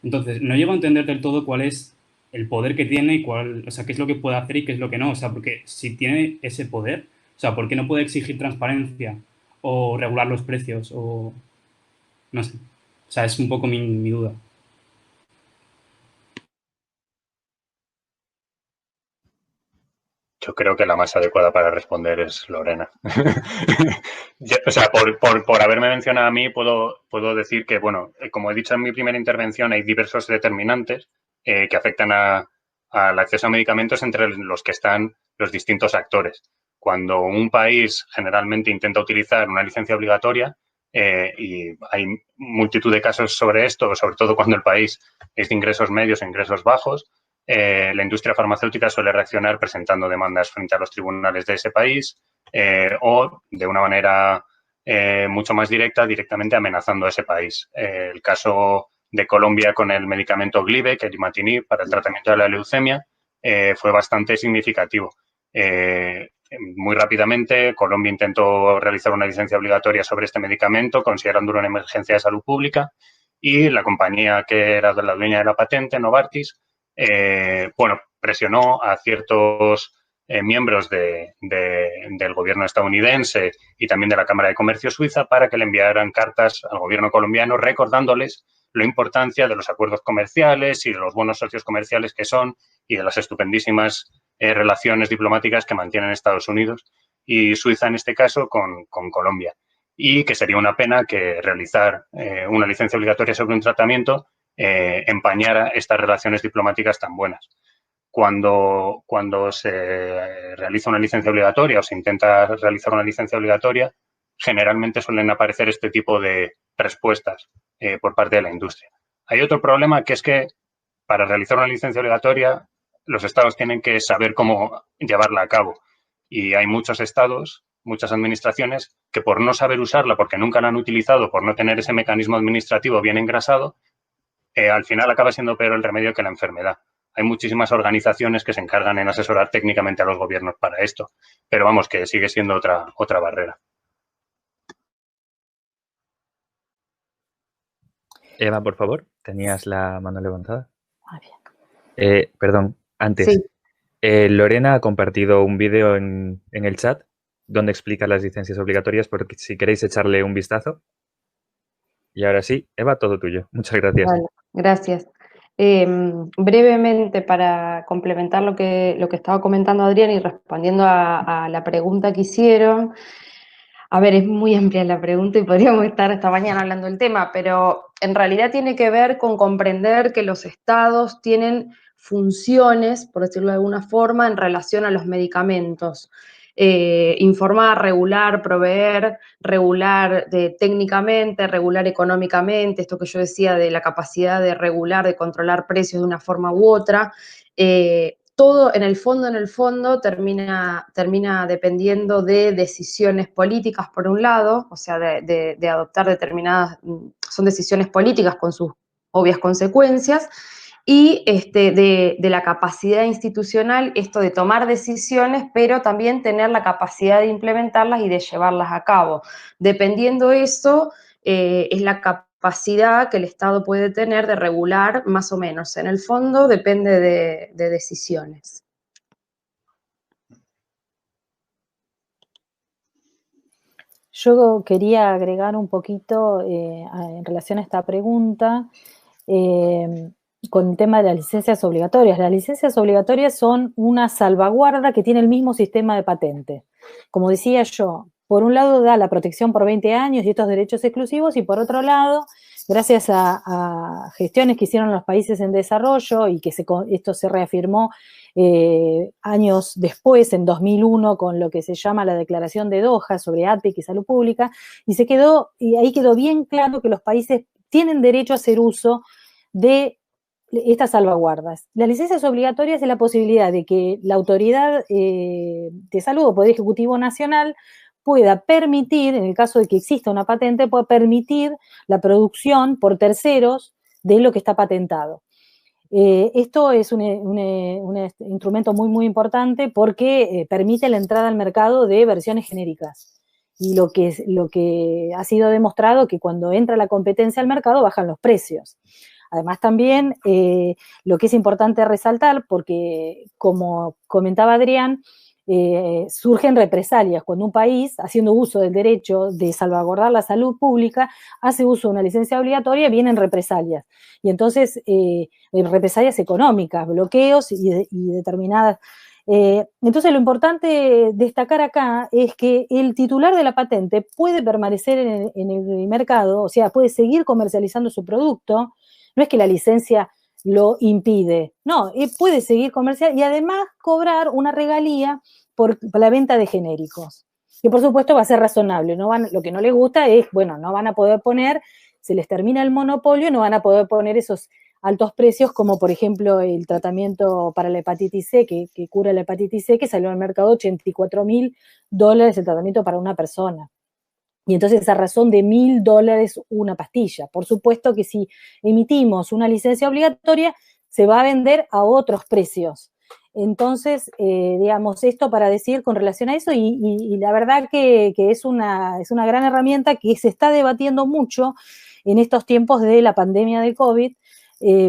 S8: Entonces, no llego a entender del todo cuál es el poder que tiene y cuál, o sea, qué es lo que puede hacer y qué es lo que no. O sea, porque si tiene ese poder, o sea, ¿por qué no puede exigir transparencia o regular los precios o no sé? O sea, es un poco mi duda.
S5: Yo creo que la más adecuada para responder es Lorena. O sea, por haberme mencionado a mí, puedo decir que, bueno, como he dicho en mi primera intervención, hay diversos determinantes que afectan al acceso a medicamentos entre los que están los distintos actores. Cuando un país generalmente intenta utilizar una licencia obligatoria, y hay multitud de casos sobre esto, sobre todo cuando el país es de ingresos medios e ingresos bajos, la industria farmacéutica suele reaccionar presentando demandas frente a los tribunales de ese país o de una manera mucho más directamente amenazando a ese país. El caso de Colombia con el medicamento Glivec, el imatinib, para el tratamiento de la leucemia, fue bastante significativo. Muy rápidamente, Colombia intentó realizar una licencia obligatoria sobre este medicamento, considerándolo una emergencia de salud pública, y la compañía que era la dueña de la patente, Novartis, presionó a ciertos miembros del gobierno estadounidense y también de la Cámara de Comercio suiza para que le enviaran cartas al gobierno colombiano recordándoles la importancia de los acuerdos comerciales y de los buenos socios comerciales que son y de las estupendísimas relaciones diplomáticas que mantienen Estados Unidos y Suiza en este caso con Colombia. Y que sería una pena que realizar una licencia obligatoria sobre un tratamiento empañara estas relaciones diplomáticas tan buenas. Cuando se realiza una licencia obligatoria o se intenta realizar una licencia obligatoria, generalmente suelen aparecer este tipo de respuestas por parte de la industria. Hay otro problema que es que para realizar una licencia obligatoria los estados tienen que saber cómo llevarla a cabo y hay muchos estados, muchas administraciones que por no saber usarla, porque nunca la han utilizado, por no tener ese mecanismo administrativo bien engrasado, al final acaba siendo peor el remedio que la enfermedad. Hay muchísimas organizaciones que se encargan en asesorar técnicamente a los gobiernos para esto, pero vamos, que sigue siendo otra barrera.
S1: Eva, por favor, tenías la mano levantada.
S2: Bien.
S1: Perdón, antes.
S3: Sí.
S1: Lorena ha compartido un vídeo en el chat donde explica las licencias obligatorias, porque si queréis echarle un vistazo. Y ahora sí, Eva, todo tuyo. Muchas gracias.
S3: Vale, gracias. Brevemente, para complementar lo que estaba comentando Adrián y respondiendo a la pregunta que hicieron, a ver, es muy amplia la pregunta y podríamos estar esta mañana hablando del tema, pero en realidad tiene que ver con comprender que los estados tienen funciones, por decirlo de alguna forma, en relación a los medicamentos. Informar, regular, proveer, regular técnicamente, regular económicamente, esto que yo decía de la capacidad de regular, de controlar precios de una forma u otra. Todo en el fondo termina dependiendo de decisiones políticas por un lado, o sea, de adoptar determinadas, son decisiones políticas con sus obvias consecuencias, y de la capacidad institucional, esto de tomar decisiones, pero también tener la capacidad de implementarlas y de llevarlas a cabo. Dependiendo eso, es la capacidad que el Estado puede tener de regular más o menos. En el fondo depende de decisiones.
S2: Yo quería agregar un poquito en relación a esta pregunta con el tema de las licencias obligatorias. Las licencias obligatorias son una salvaguarda que tiene el mismo sistema de patente. Como decía yo, por un lado da la protección por 20 años y estos derechos exclusivos, y por otro lado, gracias a gestiones que hicieron los países en desarrollo y que esto se reafirmó años después, en 2001, con lo que se llama la Declaración de Doha sobre ATPIC y salud pública, y ahí quedó bien claro que los países tienen derecho a hacer uso de estas salvaguardas. Las licencias obligatorias es la posibilidad de que la autoridad de salud o Poder Ejecutivo Nacional pueda permitir, en el caso de que exista una patente, pueda permitir la producción por terceros de lo que está patentado. Esto es un instrumento muy, muy importante porque permite la entrada al mercado de versiones genéricas. Y lo que ha sido demostrado que cuando entra la competencia al mercado bajan los precios. Además también lo que es importante resaltar, porque como comentaba Adrián, surgen represalias. Cuando un país, haciendo uso del derecho de salvaguardar la salud pública, hace uso de una licencia obligatoria, vienen represalias. Y entonces, represalias económicas, bloqueos y determinadas. Entonces, lo importante destacar acá es que el titular de la patente puede permanecer en el mercado, o sea, puede seguir comercializando su producto. No es que la licencia lo impide, no, puede seguir comercial y además cobrar una regalía por la venta de genéricos, que por supuesto va a ser razonable. Lo que no les gusta es, bueno, no van a poder poner, se les termina el monopolio, no van a poder poner esos altos precios como por ejemplo el tratamiento para la hepatitis C, que cura la hepatitis C, que salió al mercado $84.000 el tratamiento para una persona. Y entonces a razón de $1.000 una pastilla. Por supuesto que si emitimos una licencia obligatoria, se va a vender a otros precios. Entonces, digamos, esto para decir con relación a eso, y la verdad que es una gran herramienta que se está debatiendo mucho en estos tiempos de la pandemia de COVID,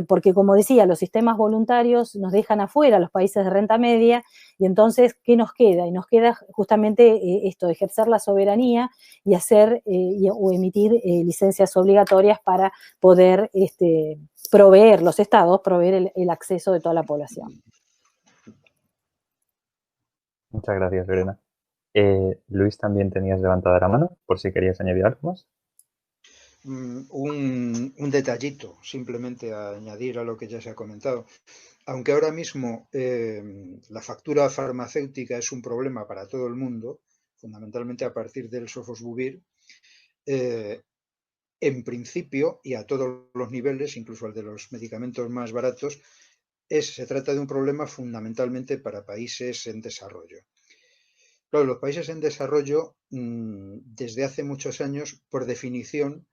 S2: porque como decía, los sistemas voluntarios nos dejan afuera, los países de renta media, y entonces, ¿qué nos queda? Y nos queda justamente esto, ejercer la soberanía y hacer o emitir licencias obligatorias para poder proveer, los estados, proveer el acceso de toda la población.
S1: Muchas gracias, Lorena. Luis, también tenías levantada la mano, por si querías añadir algo más.
S4: Un detallito, simplemente a añadir a lo que ya se ha comentado. Aunque ahora mismo la factura farmacéutica es un problema para todo el mundo, fundamentalmente a partir del sofosbuvir, en principio, y a todos los niveles, incluso al de los medicamentos más baratos, se trata de un problema fundamentalmente para países en desarrollo. Claro, los países en desarrollo, desde hace muchos años, por definición,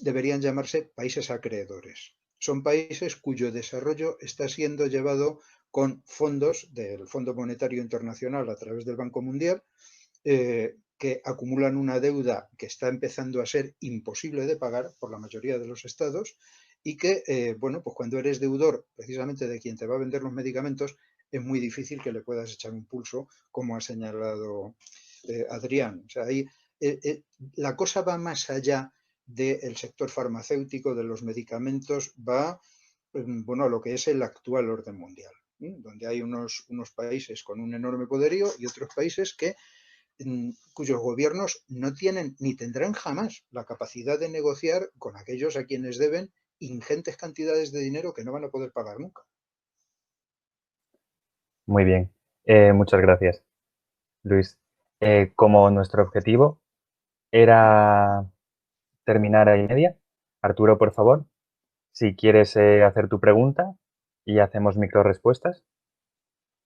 S4: deberían llamarse países acreedores. Son países cuyo desarrollo está siendo llevado con fondos del Fondo Monetario Internacional a través del Banco Mundial, que acumulan una deuda que está empezando a ser imposible de pagar por la mayoría de los estados y que, bueno, pues cuando eres deudor precisamente de quien te va a vender los medicamentos, es muy difícil que le puedas echar un pulso, como ha señalado Adrián. O sea, ahí la cosa va más allá del sector farmacéutico, de los medicamentos, va, bueno, a lo que es el actual orden mundial, donde hay unos países con un enorme poderío y otros países cuyos gobiernos no tienen ni tendrán jamás la capacidad de negociar con aquellos a quienes deben ingentes cantidades de dinero que no van a poder pagar nunca.
S1: Muy bien, muchas gracias, Luis. Como nuestro objetivo era terminar a y media, Arturo, por favor, si quieres hacer tu pregunta y hacemos microrespuestas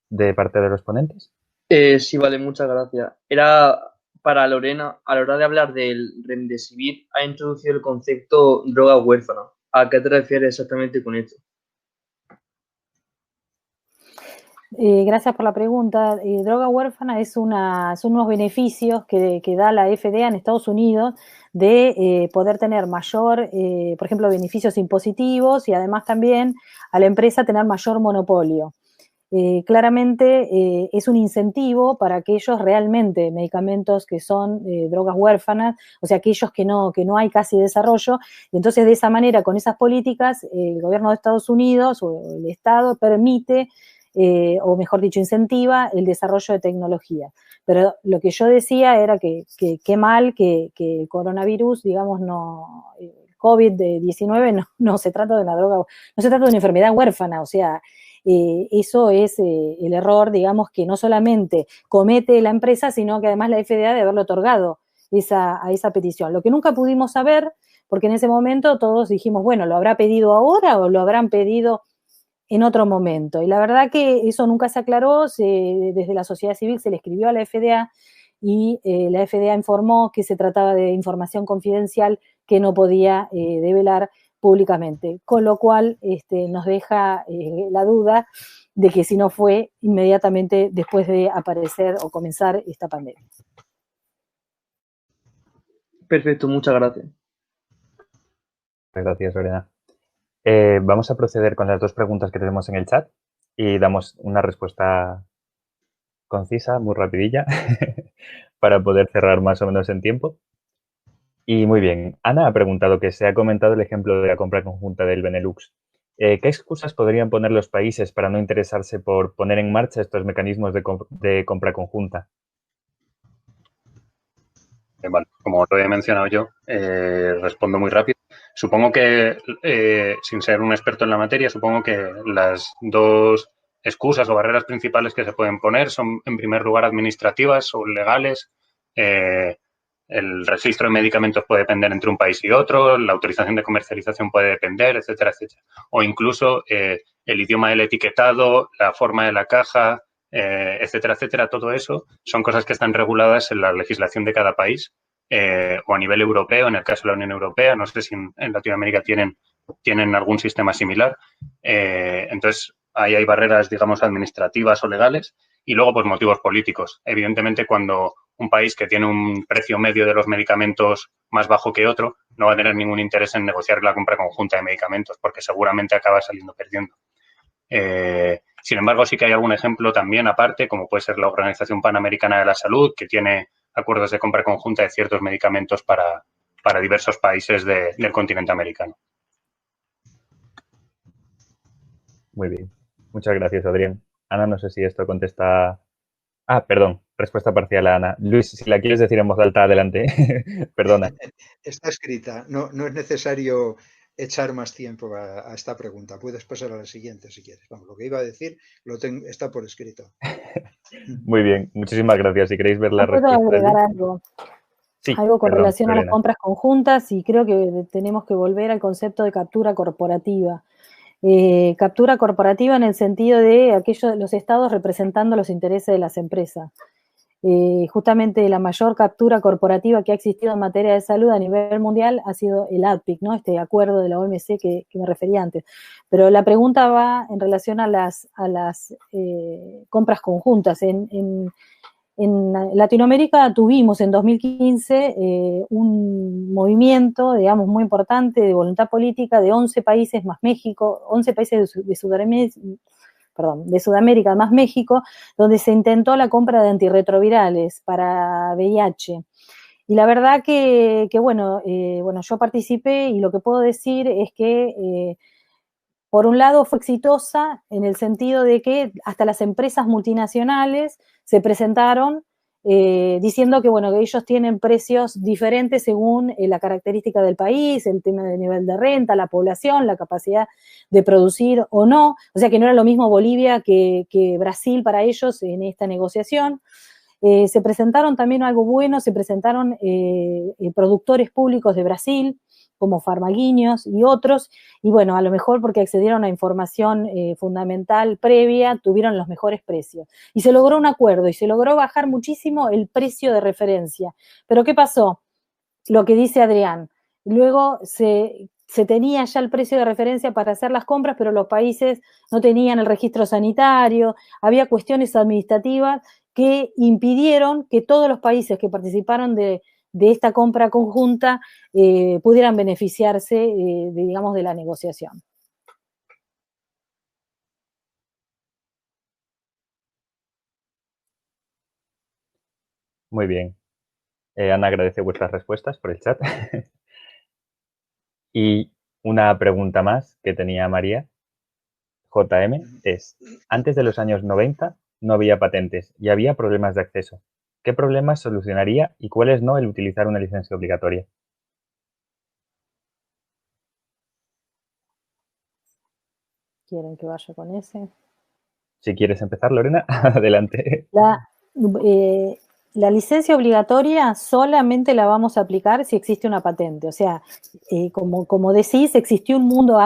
S1: de parte de los ponentes.
S9: Sí, vale, muchas gracias. Era para Lorena, a la hora de hablar del Remdesivir, ha introducido el concepto droga huérfana. ¿A qué te refieres exactamente con esto?
S2: Gracias por la pregunta. Droga huérfana son unos beneficios que da la FDA en Estados Unidos de poder tener mayor, por ejemplo, beneficios impositivos y además también a la empresa tener mayor monopolio. Claramente es un incentivo para aquellos realmente medicamentos que son drogas huérfanas, o sea, aquellos que no hay casi desarrollo, y entonces de esa manera, con esas políticas, el gobierno de Estados Unidos o el Estado permite o mejor dicho, incentiva el desarrollo de tecnología. Pero lo que yo decía era que qué mal que el coronavirus, digamos, el COVID-19 no se trata de una droga, no se trata de una enfermedad huérfana, o sea, eso es el error, digamos, que no solamente comete la empresa, sino que además la FDA de haberle otorgado a esa petición. Lo que nunca pudimos saber, porque en ese momento todos dijimos, bueno, ¿lo habrá pedido ahora o lo habrán pedido en otro momento? Y la verdad que eso nunca se aclaró, desde la sociedad civil se le escribió a la FDA y la FDA informó que se trataba de información confidencial que no podía develar públicamente, con lo cual nos deja la duda de que si no fue inmediatamente después de aparecer o comenzar esta pandemia.
S9: Perfecto, muchas gracias.
S1: Gracias, Lorena. Vamos a proceder con las dos preguntas que tenemos en el chat y damos una respuesta concisa, muy rapidilla, para poder cerrar más o menos en tiempo. Y muy bien, Ana ha preguntado que se ha comentado el ejemplo de la compra conjunta del Benelux. ¿Qué excusas podrían poner los países para no interesarse por poner en marcha estos mecanismos de compra conjunta?
S5: Vale, como lo he mencionado yo, respondo muy rápido. Supongo que, sin ser un experto en la materia, supongo que las dos excusas o barreras principales que se pueden poner son, en primer lugar, administrativas o legales. El registro de medicamentos puede depender entre un país y otro, la autorización de comercialización puede depender, etcétera, etcétera. O incluso el idioma del etiquetado, la forma de la caja, etcétera, etcétera. Todo eso son cosas que están reguladas en la legislación de cada país o a nivel europeo, en el caso de la Unión Europea. No sé si en Latinoamérica tienen algún sistema similar. Entonces, ahí hay barreras, digamos, administrativas o legales. Y luego, pues, motivos políticos. Evidentemente, cuando un país que tiene un precio medio de los medicamentos más bajo que otro, no va a tener ningún interés en negociar la compra conjunta de medicamentos, porque seguramente acaba saliendo perdiendo. Sin embargo, sí que hay algún ejemplo también aparte, como puede ser la Organización Panamericana de la Salud, que tiene acuerdos de compra conjunta de ciertos medicamentos para diversos países del continente americano.
S1: Muy bien. Muchas gracias, Adrián. Ana, no sé si esto contesta... Ah, perdón, respuesta parcial a Ana. Luis, si la quieres decir en voz alta, adelante. Perdona.
S4: Está escrita, no es necesario echar más tiempo a esta pregunta. Puedes pasar a la siguiente si quieres. Vamos, lo que iba a decir está por escrito.
S1: Muy bien, muchísimas gracias. Si queréis ver la
S2: ¿Puedo
S1: respuesta.
S2: agregar algo?
S1: Sí,
S2: Algo con
S1: perdón,
S2: relación a las
S1: Lorena.
S2: compras conjuntas, y creo que tenemos que volver al concepto de captura corporativa. Captura corporativa en el sentido de los estados representando los intereses de las empresas. Justamente la mayor captura corporativa que ha existido en materia de salud a nivel mundial ha sido el ADPIC, ¿no? Este acuerdo de la OMC que me refería antes. Pero la pregunta va en relación a las compras conjuntas. En Latinoamérica tuvimos en 2015 un movimiento, digamos, muy importante de voluntad política de 11 países más México, 11 países de Sudamérica más México, donde se intentó la compra de antirretrovirales para VIH. Y la verdad que bueno, yo participé y lo que puedo decir es que por un lado fue exitosa en el sentido de que hasta las empresas multinacionales se presentaron diciendo que, bueno, que ellos tienen precios diferentes según la característica del país, el tema del nivel de renta, la población, la capacidad de producir o no. O sea que no era lo mismo Bolivia que Brasil para ellos en esta negociación. Se presentaron también algo bueno, se presentaron productores públicos de Brasil, como Farmaguiños y otros, y bueno, a lo mejor porque accedieron a información fundamental previa, tuvieron los mejores precios. Y se logró un acuerdo, y se logró bajar muchísimo el precio de referencia. Pero ¿qué pasó? Lo que dice Adrián. Luego se tenía ya el precio de referencia para hacer las compras, pero los países no tenían el registro sanitario, había cuestiones administrativas que impidieron que todos los países que participaron de esta compra conjunta pudieran beneficiarse, digamos, de la negociación.
S1: Muy bien. Ana agradece vuestras respuestas por el chat. Y una pregunta más que tenía María. JM es, antes de los años 90 no había patentes y había problemas de acceso. ¿Qué problemas solucionaría y cuáles no el utilizar una licencia obligatoria?
S2: ¿Quieren que vaya con ese?
S1: Si quieres empezar, Lorena, adelante.
S2: La licencia obligatoria solamente la vamos a aplicar si existe una patente. O sea, como decís, existió un mundo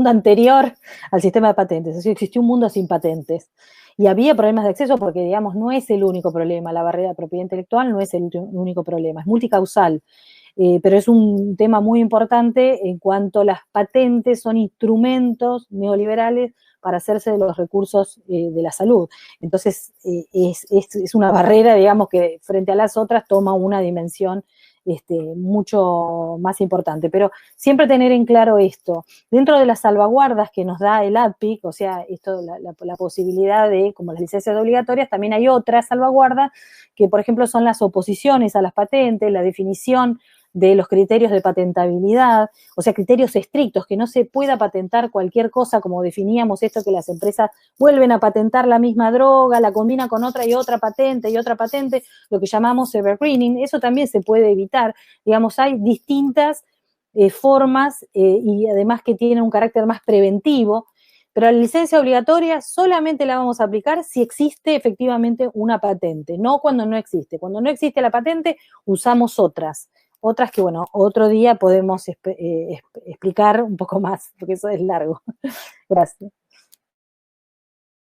S2: anterior al sistema de patentes. O sea, existió un mundo sin patentes. Y había problemas de acceso porque, digamos, no es el único problema. La barrera de propiedad intelectual no es el único problema. Es multicausal. Pero es un tema muy importante en cuanto las patentes son instrumentos neoliberales para hacerse de los recursos de la salud. Entonces, es una barrera, digamos, que frente a las otras toma una dimensión mucho más importante. Pero siempre tener en claro esto. Dentro de las salvaguardas que nos da el APIC, o sea, la posibilidad de, como las licencias obligatorias, también hay otras salvaguardas que, por ejemplo, son las oposiciones a las patentes, la definición de los criterios de patentabilidad, o sea, criterios estrictos, que no se pueda patentar cualquier cosa, como definíamos esto, que las empresas vuelven a patentar la misma droga, la combinan con otra patente, lo que llamamos evergreening. Eso también se puede evitar. Digamos, hay distintas formas y además que tienen un carácter más preventivo, pero la licencia obligatoria solamente la vamos a aplicar si existe efectivamente una patente, no cuando no existe. Cuando no existe la patente, usamos otras que, bueno, otro día podemos explicar un poco más, porque eso es largo. Gracias.